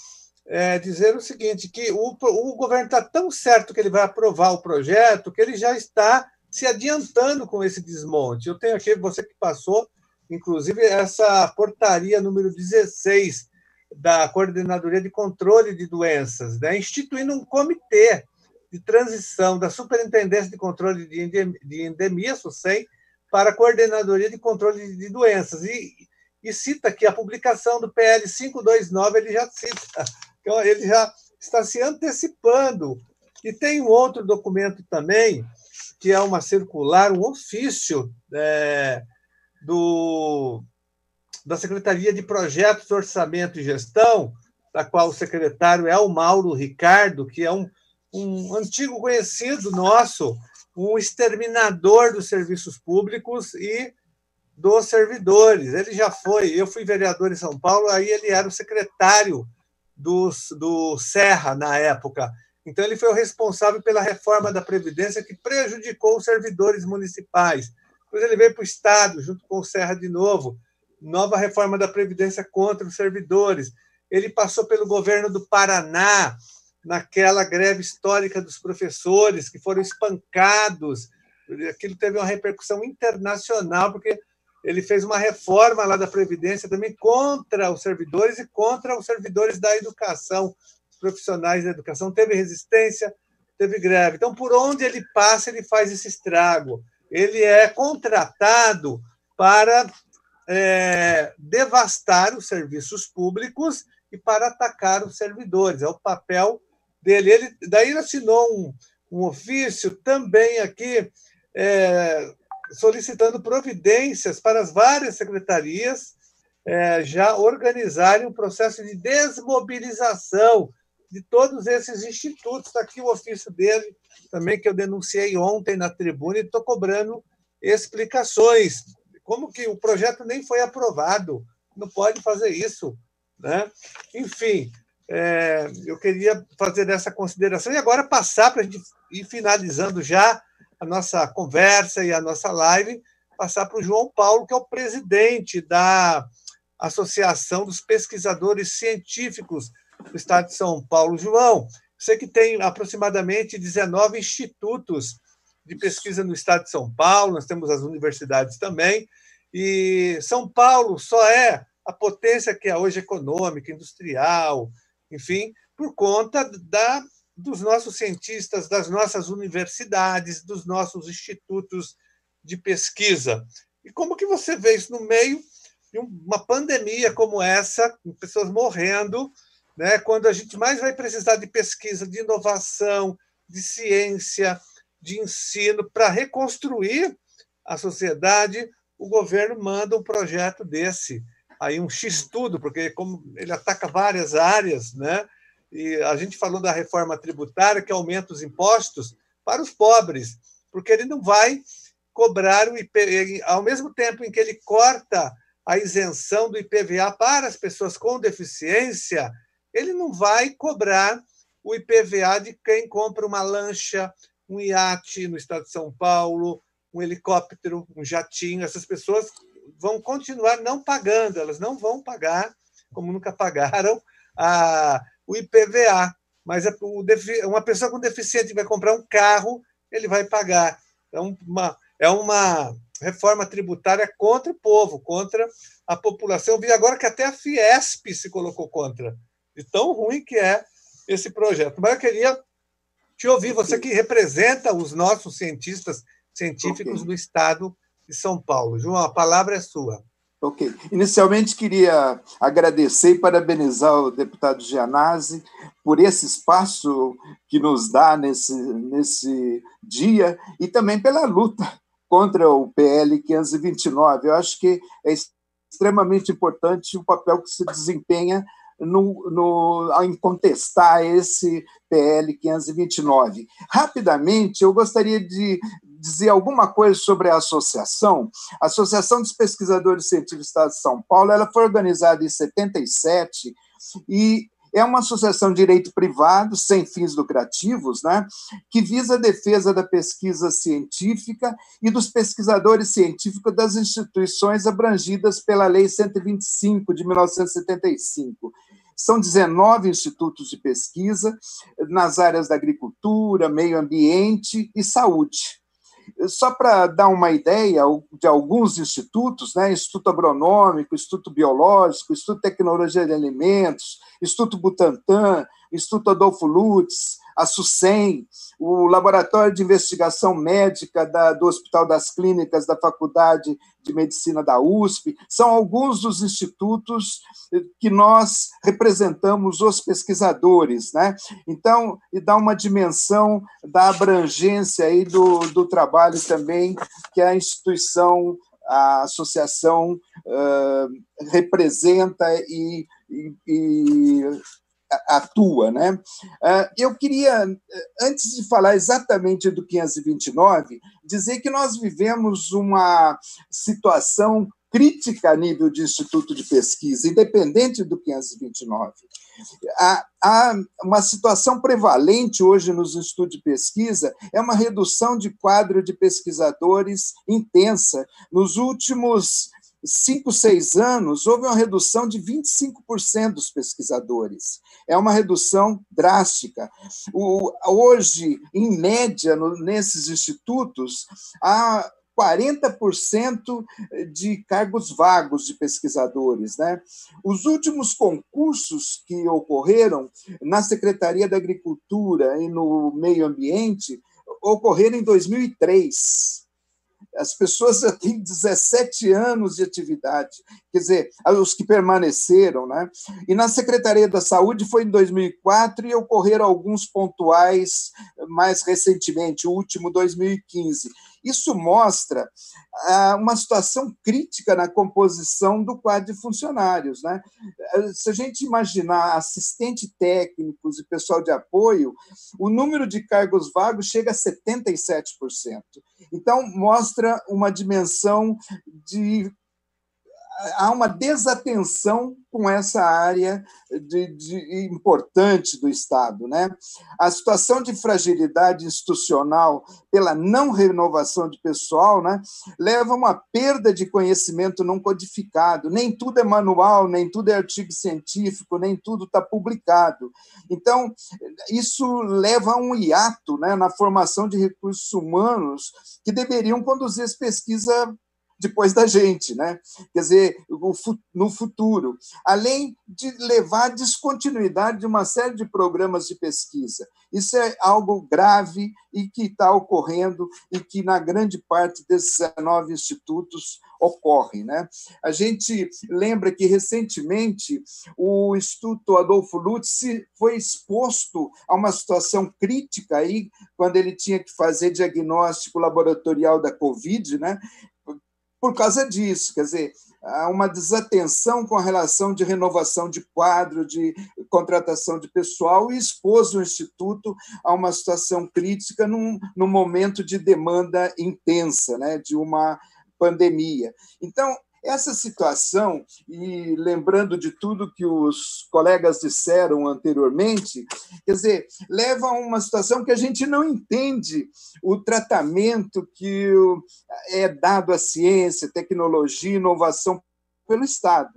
dizer o seguinte, que o governo está tão certo que ele vai aprovar o projeto, que ele já está se adiantando com esse desmonte. Eu tenho aqui, você que passou, inclusive, essa portaria número 16 da Coordenadoria de Controle de Doenças, né, instituindo um comitê de transição da Superintendência de Controle de Endemia, SUSEM, para a Coordenadoria de Controle de Doenças. E cita aqui a publicação do PL 529, ele já cita. Então, ele já está se antecipando. E tem um outro documento também, que é uma circular, um ofício do da Secretaria de Projetos, Orçamento e Gestão, da qual o secretário é o Mauro Ricardo, que é um antigo conhecido nosso, um exterminador dos serviços públicos e dos servidores. Ele já foi, eu fui vereador em São Paulo, aí ele era o secretário do Serra, na época. Então, ele foi o responsável pela reforma da Previdência que prejudicou os servidores municipais. Depois ele veio para o Estado, junto com o Serra de novo, nova reforma da Previdência contra os servidores. Ele passou pelo governo do Paraná, naquela greve histórica dos professores, que foram espancados. Aquilo teve uma repercussão internacional, porque ele fez uma reforma lá da Previdência também contra os servidores e contra os servidores da educação, os profissionais da educação. Teve resistência, teve greve. Então, por onde ele passa, ele faz esse estrago. Ele é contratado para devastar os serviços públicos e para atacar os servidores. É o papel dele. Daí ele assinou um ofício também aqui solicitando providências para as várias secretarias já organizarem um processo de desmobilização de todos esses institutos. Está aqui o ofício dele, também, que eu denunciei ontem na tribuna, e estou cobrando explicações. Como que o projeto nem foi aprovado? Não pode fazer isso, né? Enfim, eu queria fazer essa consideração e agora passar para a gente ir finalizando já a nossa conversa e a nossa live, passar para o João Paulo, que é o presidente da Associação dos Pesquisadores Científicos do Estado de São Paulo. João, você que tem aproximadamente 19 institutos de pesquisa no Estado de São Paulo, nós temos as universidades também, e São Paulo só é a potência que é hoje econômica, industrial, enfim, por conta dos nossos cientistas, das nossas universidades, dos nossos institutos de pesquisa. E como que você vê isso no meio de uma pandemia como essa, com pessoas morrendo, né, quando a gente mais vai precisar de pesquisa, de inovação, de ciência, de ensino, para reconstruir a sociedade, o governo manda um projeto desse, aí um X-tudo, porque como ele ataca várias áreas, né? E a gente falou da reforma tributária, que aumenta os impostos para os pobres, porque ele não vai cobrar o IPVA, ao mesmo tempo em que ele corta a isenção do IPVA para as pessoas com deficiência, ele não vai cobrar o IPVA de quem compra uma lancha, um iate no estado de São Paulo, um helicóptero, um jatinho. Essas pessoas vão continuar não pagando, elas não vão pagar, como nunca pagaram, o IPVA. Mas uma pessoa com deficiente vai comprar um carro, ele vai pagar. É uma reforma tributária contra o povo, contra a população. Eu vi agora que até a Fiesp se colocou contra, de tão ruim que é esse projeto. Mas eu queria te ouvir, você que representa os nossos científicos do Estado de São Paulo. João, a palavra é sua. Ok. Inicialmente, queria agradecer e parabenizar o deputado Gianazzi por esse espaço que nos dá nesse dia e também pela luta contra o PL 529. Eu acho que é extremamente importante o papel que se desempenha em contestar esse PL 529. Rapidamente, eu gostaria de dizer alguma coisa sobre a associação. A Associação dos Pesquisadores Científicos do Estado de São Paulo, ela foi organizada em 77 e é uma associação de direito privado, sem fins lucrativos, né, que visa a defesa da pesquisa científica e dos pesquisadores científicos das instituições abrangidas pela Lei 125, de 1975. São 19 institutos de pesquisa nas áreas da agricultura, meio ambiente e saúde. Só para dar uma ideia de alguns institutos, né, Instituto Agronômico, Instituto Biológico, Instituto de Tecnologia de Alimentos, Instituto Butantan, Instituto Adolfo Lutz, a SUSEM, o Laboratório de Investigação Médica do Hospital das Clínicas da Faculdade de Medicina da USP, são alguns dos institutos que nós representamos os pesquisadores, né? Então, e dá uma dimensão da abrangência aí do trabalho também que a instituição a associação representa e atua, né? Eu queria, antes de falar exatamente do 529, dizer que nós vivemos uma situação crítica a nível de instituto de pesquisa, independente do 529. Há uma situação prevalente hoje nos institutos de pesquisa, é uma redução de quadro de pesquisadores intensa. Nos últimos 5, 6 anos, houve uma redução de 25% dos pesquisadores. É uma redução drástica. Hoje, em média, nesses institutos, há 40% de cargos vagos de pesquisadores, né? Os últimos concursos que ocorreram na Secretaria da Agricultura e no Meio Ambiente ocorreram em 2003. As pessoas já têm 17 anos de atividade, quer dizer, os que permaneceram, né? E na Secretaria da Saúde foi em 2004 e ocorreram alguns pontuais mais recentemente, o último 2015. Isso mostra uma situação crítica na composição do quadro de funcionários, né? Se a gente imaginar assistente técnicos e pessoal de apoio, o número de cargos vagos chega a 77%. Então, mostra uma dimensão de... Há uma desatenção com essa área importante do Estado, né? A situação de fragilidade institucional pela não renovação de pessoal, né, leva a uma perda de conhecimento não codificado. Nem tudo é manual, nem tudo é artigo científico, nem tudo está publicado. Então, isso leva a um hiato, né, na formação de recursos humanos que deveriam conduzir as pesquisas depois da gente, né? Quer dizer, no futuro, além de levar à descontinuidade de uma série de programas de pesquisa. Isso é algo grave e que está ocorrendo e que, na grande parte desses 19 institutos, ocorre, né? A gente lembra que, recentemente, o Instituto Adolfo Lutz foi exposto a uma situação crítica aí, quando ele tinha que fazer diagnóstico laboratorial da Covid, né? Por causa disso, quer dizer, há uma desatenção com a relação de renovação de quadro, de contratação de pessoal, e expôs o Instituto a uma situação crítica num momento de demanda intensa, né, de uma pandemia. Então, essa situação, e lembrando de tudo que os colegas disseram anteriormente, quer dizer, leva a uma situação que a gente não entende o tratamento que é dado à ciência, tecnologia, inovação pelo Estado.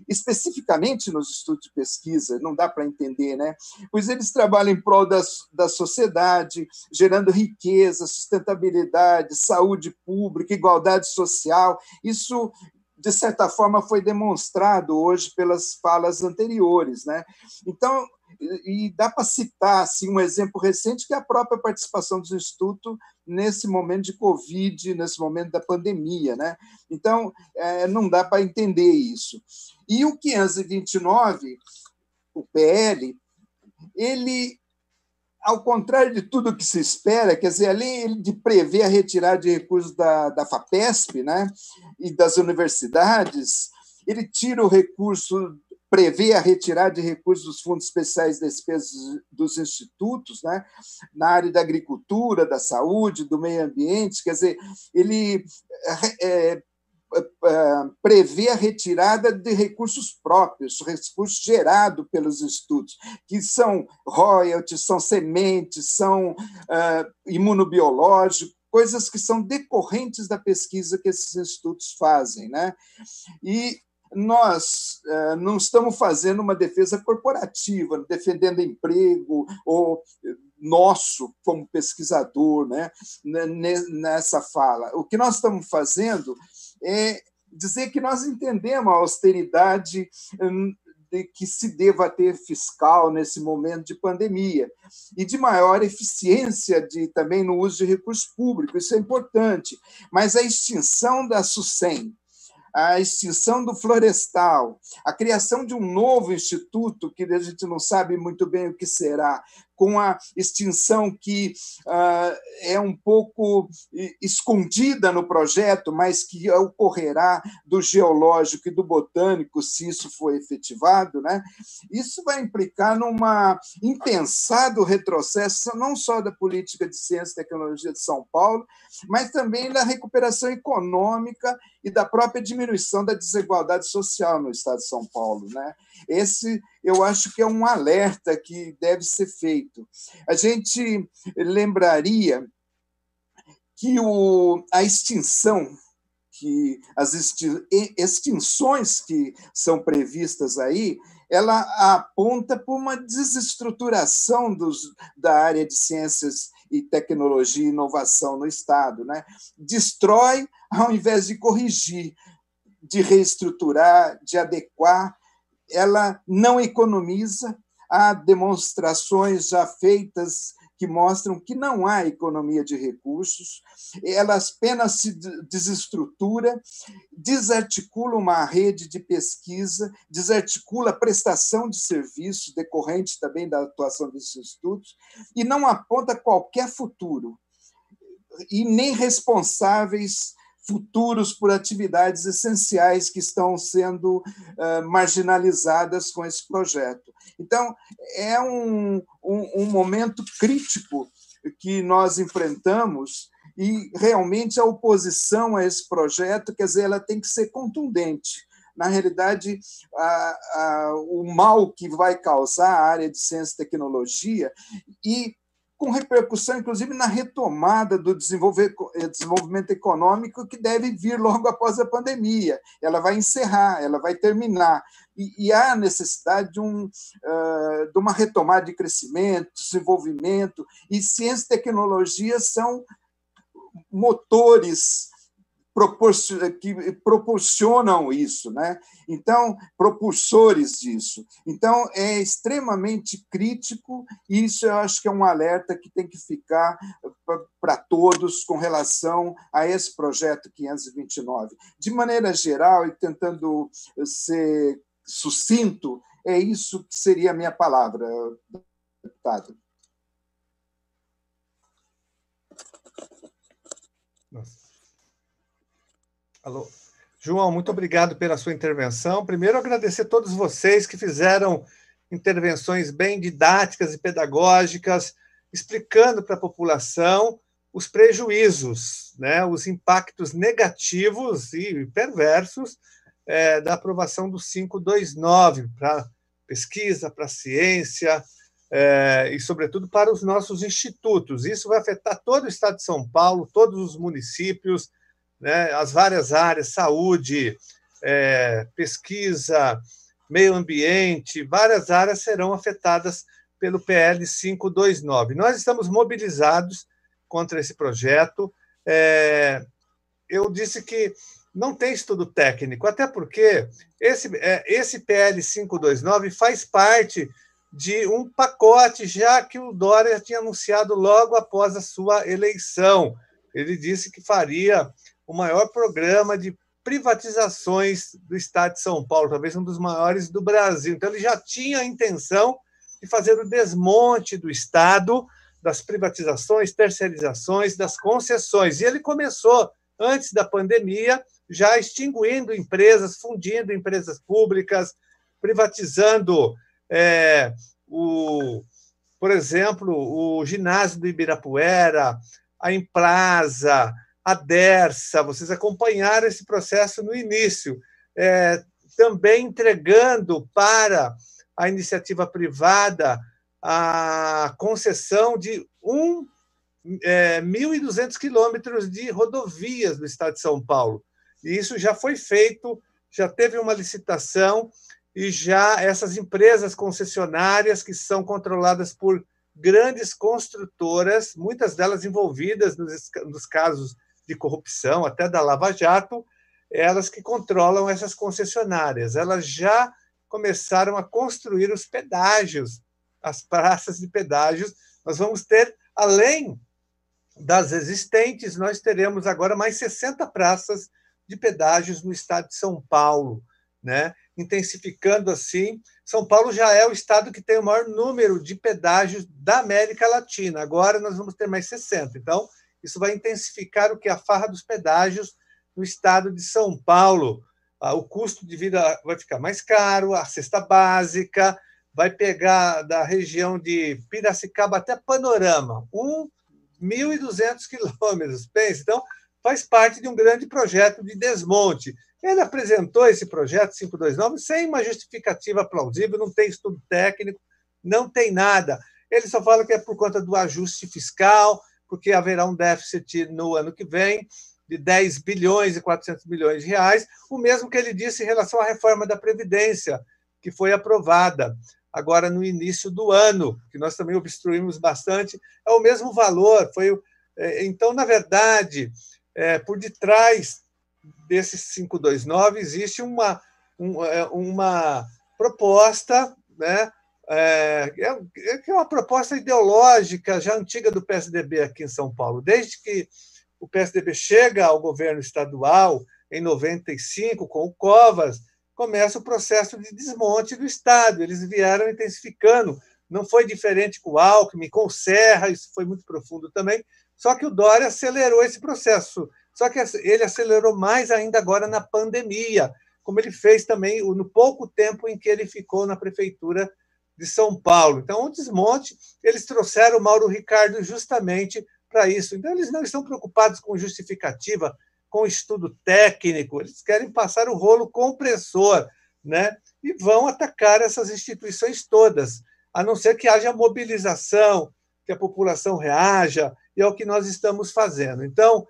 Especificamente nos estudos de pesquisa, não dá para entender, né? Pois eles trabalham em prol da sociedade, gerando riqueza, sustentabilidade, saúde pública, igualdade social. Isso, de certa forma, foi demonstrado hoje pelas falas anteriores, né? Então, e dá para citar assim, um exemplo recente, que é a própria participação do Instituto nesse momento de Covid, nesse momento da pandemia, né? Então, não dá para entender isso. E o 529, o PL, ele, ao contrário de tudo que se espera, quer dizer, além de prever a retirada de recursos da FAPESP, né, e das universidades, ele tira o recurso, prevê a retirada de recursos dos fundos especiais de despesas dos institutos, né, na área da agricultura, da saúde, do meio ambiente, quer dizer, ele prevê a retirada de recursos próprios, recursos gerados pelos institutos, que são royalties, são sementes, são imunobiológicos, coisas que são decorrentes da pesquisa que esses institutos fazem, né? E nós não estamos fazendo uma defesa corporativa, defendendo emprego ou nosso como pesquisador, né, nessa fala. O que nós estamos fazendo é dizer que nós entendemos a austeridade de que se deva ter fiscal nesse momento de pandemia e de maior eficiência também no uso de recursos públicos, isso é importante, mas a extinção da SUSEM, a extinção do florestal, a criação de um novo instituto, que a gente não sabe muito bem o que será, com a extinção que é um pouco escondida no projeto, mas que ocorrerá do geológico e do botânico, se isso for efetivado, né? Isso vai implicar numa impensado retrocesso, não só da política de ciência e tecnologia de São Paulo, mas também da recuperação econômica e da própria diminuição da desigualdade social no estado de São Paulo, né? Esse, eu acho que é um alerta que deve ser feito. A gente lembraria que a extinção, que as extinções que são previstas aí, ela aponta por uma desestruturação da área de ciências e tecnologia e inovação no Estado, né? Destrói ao invés de corrigir, de reestruturar, de adequar. Ela não economiza. Há demonstrações já feitas que mostram que não há economia de recursos, ela apenas se desestrutura, desarticula uma rede de pesquisa, desarticula a prestação de serviços decorrente também da atuação desses institutos e não aponta qualquer futuro e nem responsáveis futuros por atividades essenciais que estão sendo marginalizadas com esse projeto. Então, é um momento crítico que nós enfrentamos e, realmente, a oposição a esse projeto, quer dizer, ela tem que ser contundente. Na realidade, o mal que vai causar a área de ciência e tecnologia e com repercussão, inclusive, na retomada do desenvolvimento econômico que deve vir logo após a pandemia. Ela vai encerrar, ela vai terminar. E há necessidade de uma retomada de crescimento, desenvolvimento, e ciência e tecnologia são motores que proporcionam isso, né? Então, propulsores disso. Então, é extremamente crítico, e isso eu acho que é um alerta que tem que ficar para todos com relação a esse projeto 529. De maneira geral, e tentando ser sucinto, é isso que seria a minha palavra, deputado. Nossa. Alô. João, muito obrigado pela sua intervenção. Primeiro, agradecer a todos vocês que fizeram intervenções bem didáticas e pedagógicas, explicando para a população os prejuízos, né, os impactos negativos e perversos da aprovação do 529 para pesquisa, para ciência e, sobretudo, para os nossos institutos. Isso vai afetar todo o estado de São Paulo, todos os municípios, né, as várias áreas, saúde, pesquisa, meio ambiente, várias áreas serão afetadas pelo PL 529. Nós estamos mobilizados contra esse projeto. Eu disse que não tem estudo técnico, até porque esse PL 529 faz parte de um pacote já que o Dória tinha anunciado logo após a sua eleição. Ele disse que faria o maior programa de privatizações do Estado de São Paulo, talvez um dos maiores do Brasil. Então, ele já tinha a intenção de fazer o desmonte do Estado, das privatizações, terceirizações, das concessões. E ele começou, antes da pandemia, já extinguindo empresas, fundindo empresas públicas, privatizando, por exemplo, o ginásio do Ibirapuera, a Implaza, a Dersa. Vocês acompanharam esse processo no início, também entregando para a iniciativa privada a concessão de 1.200 quilômetros de rodovias do estado de São Paulo. E isso já foi feito, já teve uma licitação, e já essas empresas concessionárias, que são controladas por grandes construtoras, muitas delas envolvidas nos casos de corrupção, até da Lava Jato, elas que controlam essas concessionárias. Elas já começaram a construir os pedágios, as praças de pedágios. Nós vamos ter, além das existentes, nós teremos agora mais 60 praças de pedágios no estado de São Paulo, né? intensificando assim. São Paulo já é o estado que tem o maior número de pedágios da América Latina. Agora nós vamos ter mais 60. Então, isso vai intensificar o que? A farra dos pedágios no estado de São Paulo. O custo de vida vai ficar mais caro, a cesta básica vai pegar da região de Piracicaba até Panorama, 1.200 quilômetros. Pense, então, faz parte de um grande projeto de desmonte. Ele apresentou esse projeto 529 sem uma justificativa plausível, não tem estudo técnico, não tem nada. Ele só fala que é por conta do ajuste fiscal, porque haverá um déficit no ano que vem de 10 bilhões e 400 milhões de reais, o mesmo que ele disse em relação à reforma da Previdência, que foi aprovada agora no início do ano, que nós também obstruímos bastante, é o mesmo valor. Então, na verdade, por detrás desses 529 existe uma proposta, né, que é uma proposta ideológica já antiga do PSDB aqui em São Paulo. Desde que o PSDB chega ao governo estadual, em 95, com o Covas, começa o processo de desmonte do Estado. Eles vieram intensificando. Não foi diferente com o Alckmin, com o Serra, isso foi muito profundo também. Só que o Dória acelerou esse processo. Só que ele acelerou mais ainda agora na pandemia, como ele fez também no pouco tempo em que ele ficou na prefeitura de São Paulo. Então, o desmonte, eles trouxeram o Mauro Ricardo justamente para isso. Então, eles não estão preocupados com justificativa, com estudo técnico, eles querem passar o rolo compressor, né? E vão atacar essas instituições todas, a não ser que haja mobilização, que a população reaja, e é o que nós estamos fazendo. Então,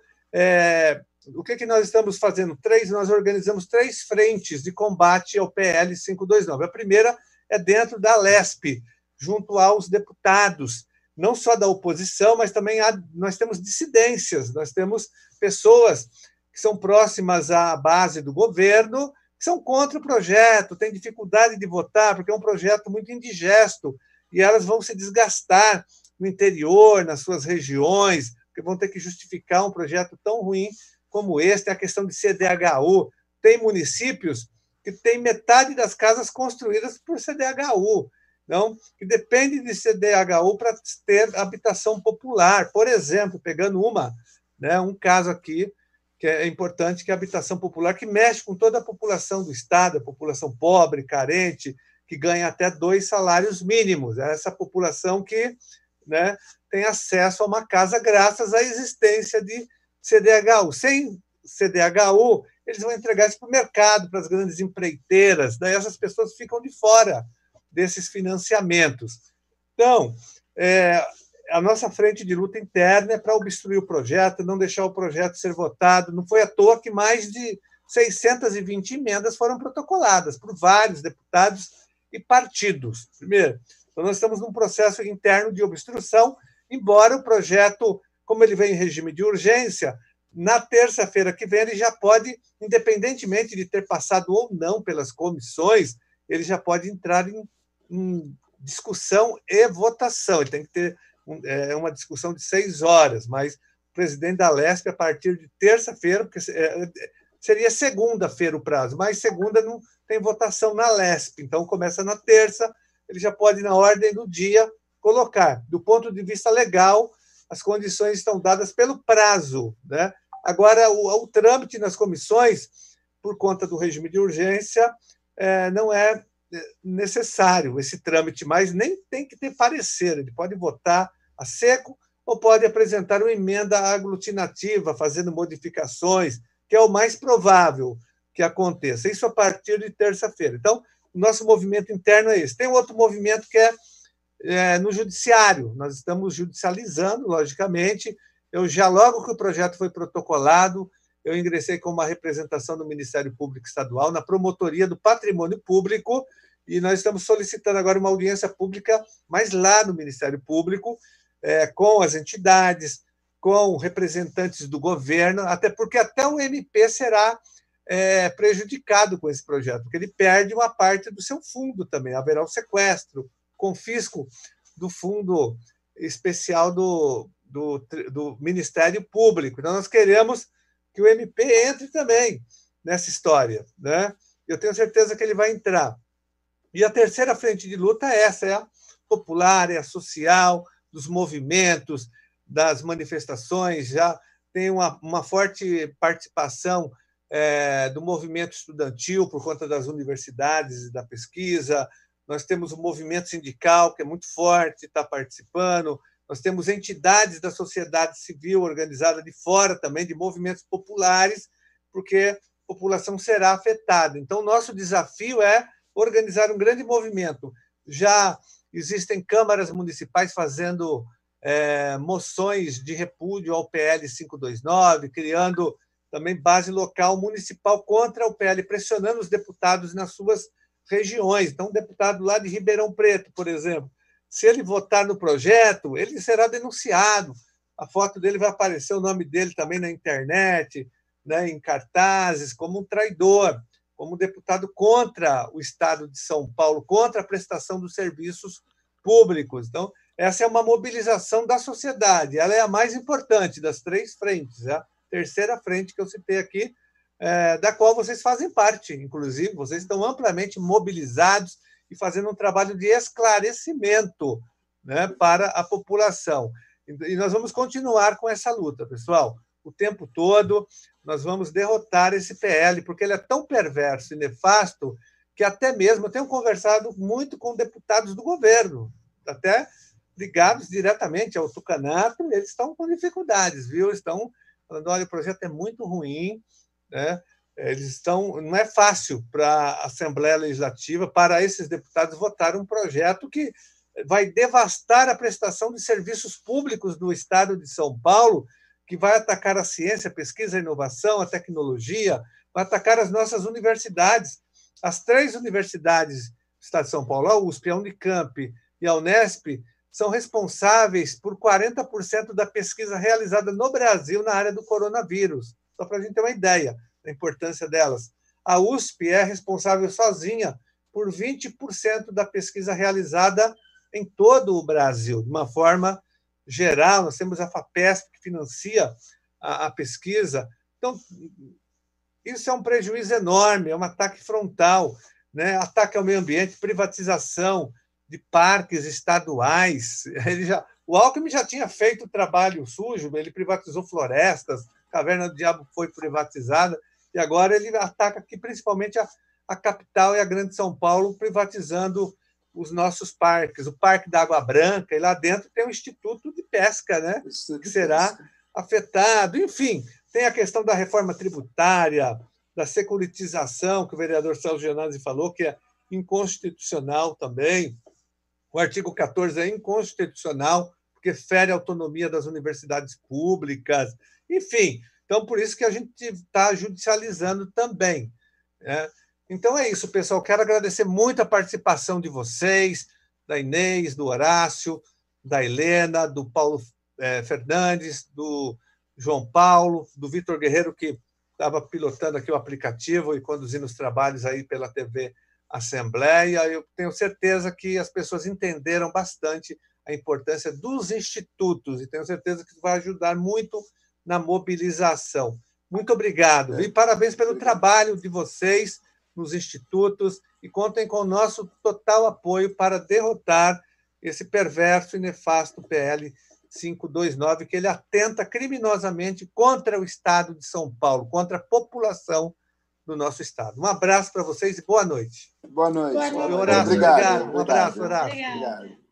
o que nós estamos fazendo? Nós organizamos 3 frentes de combate ao PL 529. A primeira é dentro da Lesp, junto aos deputados, não só da oposição, mas também nós temos dissidências, nós temos pessoas que são próximas à base do governo, que são contra o projeto, têm dificuldade de votar, porque é um projeto muito indigesto, e elas vão se desgastar no interior, nas suas regiões, porque vão ter que justificar um projeto tão ruim como esse. Tem a questão de CDHU. Tem municípios que têm metade das casas construídas por CDHU, não? Que depende de CDHU para ter habitação popular. Por exemplo, pegando um caso aqui, que é importante, que é a habitação popular, que mexe com toda a população do Estado, a população pobre, carente, que ganha até 2 salários mínimos. É essa população que, né, tem acesso a uma casa graças à existência de CDHU. Sem CDHU, eles vão entregar isso para o mercado, para as grandes empreiteiras, daí essas pessoas ficam de fora desses financiamentos. Então, a nossa frente de luta interna é para obstruir o projeto, não deixar o projeto ser votado. Não foi à toa que mais de 620 emendas foram protocoladas por vários deputados e partidos. Primeiro, então nós estamos num processo interno de obstrução, embora o projeto, como ele vem em regime de urgência, na terça-feira que vem ele já pode, independentemente de ter passado ou não pelas comissões, ele já pode entrar em discussão e votação. Ele tem que ter uma discussão de 6 horas, mas o presidente da Lesp, a partir de terça-feira, porque seria segunda-feira o prazo, mas segunda não tem votação na Lesp, então começa na terça, ele já pode, na ordem do dia, colocar. Do ponto de vista legal, as condições estão dadas pelo prazo, né? Agora, o trâmite nas comissões, por conta do regime de urgência, não é necessário esse trâmite, mas nem tem que ter parecer, ele pode votar a seco ou pode apresentar uma emenda aglutinativa, fazendo modificações, que é o mais provável que aconteça. Isso a partir de terça-feira. Então, o nosso movimento interno é esse. Tem outro movimento que é no judiciário. Nós estamos judicializando, logicamente. Logo que o projeto foi protocolado, eu ingressei com uma representação do Ministério Público Estadual na Promotoria do Patrimônio Público, e nós estamos solicitando agora uma audiência pública, mas lá no Ministério Público, com as entidades, com representantes do governo, até porque até o MP será prejudicado com esse projeto, porque ele perde uma parte do seu fundo também. Haverá um sequestro, confisco do fundo especial do Ministério Público. Então, nós queremos que o MP entre também nessa história, né? Eu tenho certeza que ele vai entrar. E a terceira frente de luta é essa, é a popular, é a social, dos movimentos, das manifestações, já tem uma forte participação do movimento estudantil por conta das universidades e da pesquisa. Nós temos o movimento sindical, que é muito forte, está participando. Nós temos entidades da sociedade civil organizada de fora também, de movimentos populares, porque a população será afetada. Então, nosso desafio é organizar um grande movimento. Já existem câmaras municipais fazendo moções de repúdio ao PL 529, criando também base local municipal contra o PL, pressionando os deputados nas suas regiões. Então, um deputado lá de Ribeirão Preto, por exemplo, se ele votar no projeto, ele será denunciado. A foto dele vai aparecer, o nome dele também na internet, né, em cartazes, como um traidor, como um deputado contra o Estado de São Paulo, contra a prestação dos serviços públicos. Então, essa é uma mobilização da sociedade. Ela é a mais importante das três frentes. A terceira frente que eu citei aqui, da qual vocês fazem parte, inclusive, vocês estão amplamente mobilizados e fazendo um trabalho de esclarecimento, né, para a população. E nós vamos continuar com essa luta, pessoal. O tempo todo nós vamos derrotar esse PL, porque ele é tão perverso e nefasto que até mesmo eu tenho conversado muito com deputados do governo, até ligados diretamente ao tucanato, eles estão com dificuldades, viu? Estão falando, olha, o projeto é muito ruim, né? Não é fácil para a Assembleia Legislativa, para esses deputados votar um projeto que vai devastar a prestação de serviços públicos do Estado de São Paulo, que vai atacar a ciência, a pesquisa, a inovação, a tecnologia, vai atacar as nossas universidades. As três universidades do Estado de São Paulo, a USP, a Unicamp e a Unesp, são responsáveis por 40% da pesquisa realizada no Brasil na área do coronavírus. Só para a gente ter uma ideia da importância delas. A USP é responsável sozinha por 20% da pesquisa realizada em todo o Brasil, de uma forma geral. Nós temos a FAPESP, que financia a pesquisa. Então, isso é um prejuízo enorme, é um ataque frontal, né? Ataque ao meio ambiente, privatização de parques estaduais. O Alckmin já tinha feito o trabalho sujo, ele privatizou florestas, Caverna do Diabo foi privatizada, e agora ele ataca aqui principalmente a capital e a Grande São Paulo, privatizando os nossos parques. O Parque da Água Branca, e lá dentro tem o Instituto de Pesca, né, que será afetado. Enfim, tem a questão da reforma tributária, da securitização, que o vereador Celso Gianazzi falou, que é inconstitucional também. O artigo 14 é inconstitucional, porque fere a autonomia das universidades públicas. Enfim, então, por isso que a gente está judicializando também, né? Então, é isso, pessoal. Quero agradecer muito a participação de vocês, da Inês, do Horácio, da Helena, do Paulo Fernandes, do João Paulo, do Vitor Guerreiro, que estava pilotando aqui o aplicativo e conduzindo os trabalhos aí pela TV Assembleia. Eu tenho certeza que as pessoas entenderam bastante a importância dos institutos e tenho certeza que isso vai ajudar muito na mobilização. Muito obrigado. E parabéns pelo trabalho de vocês nos institutos e contem com o nosso total apoio para derrotar esse perverso e nefasto PL 529, que ele atenta criminosamente contra o Estado de São Paulo, contra a população do nosso Estado. Um abraço para vocês e boa noite. Boa noite. Horácio, obrigado. Um abraço, Horácio. Obrigado.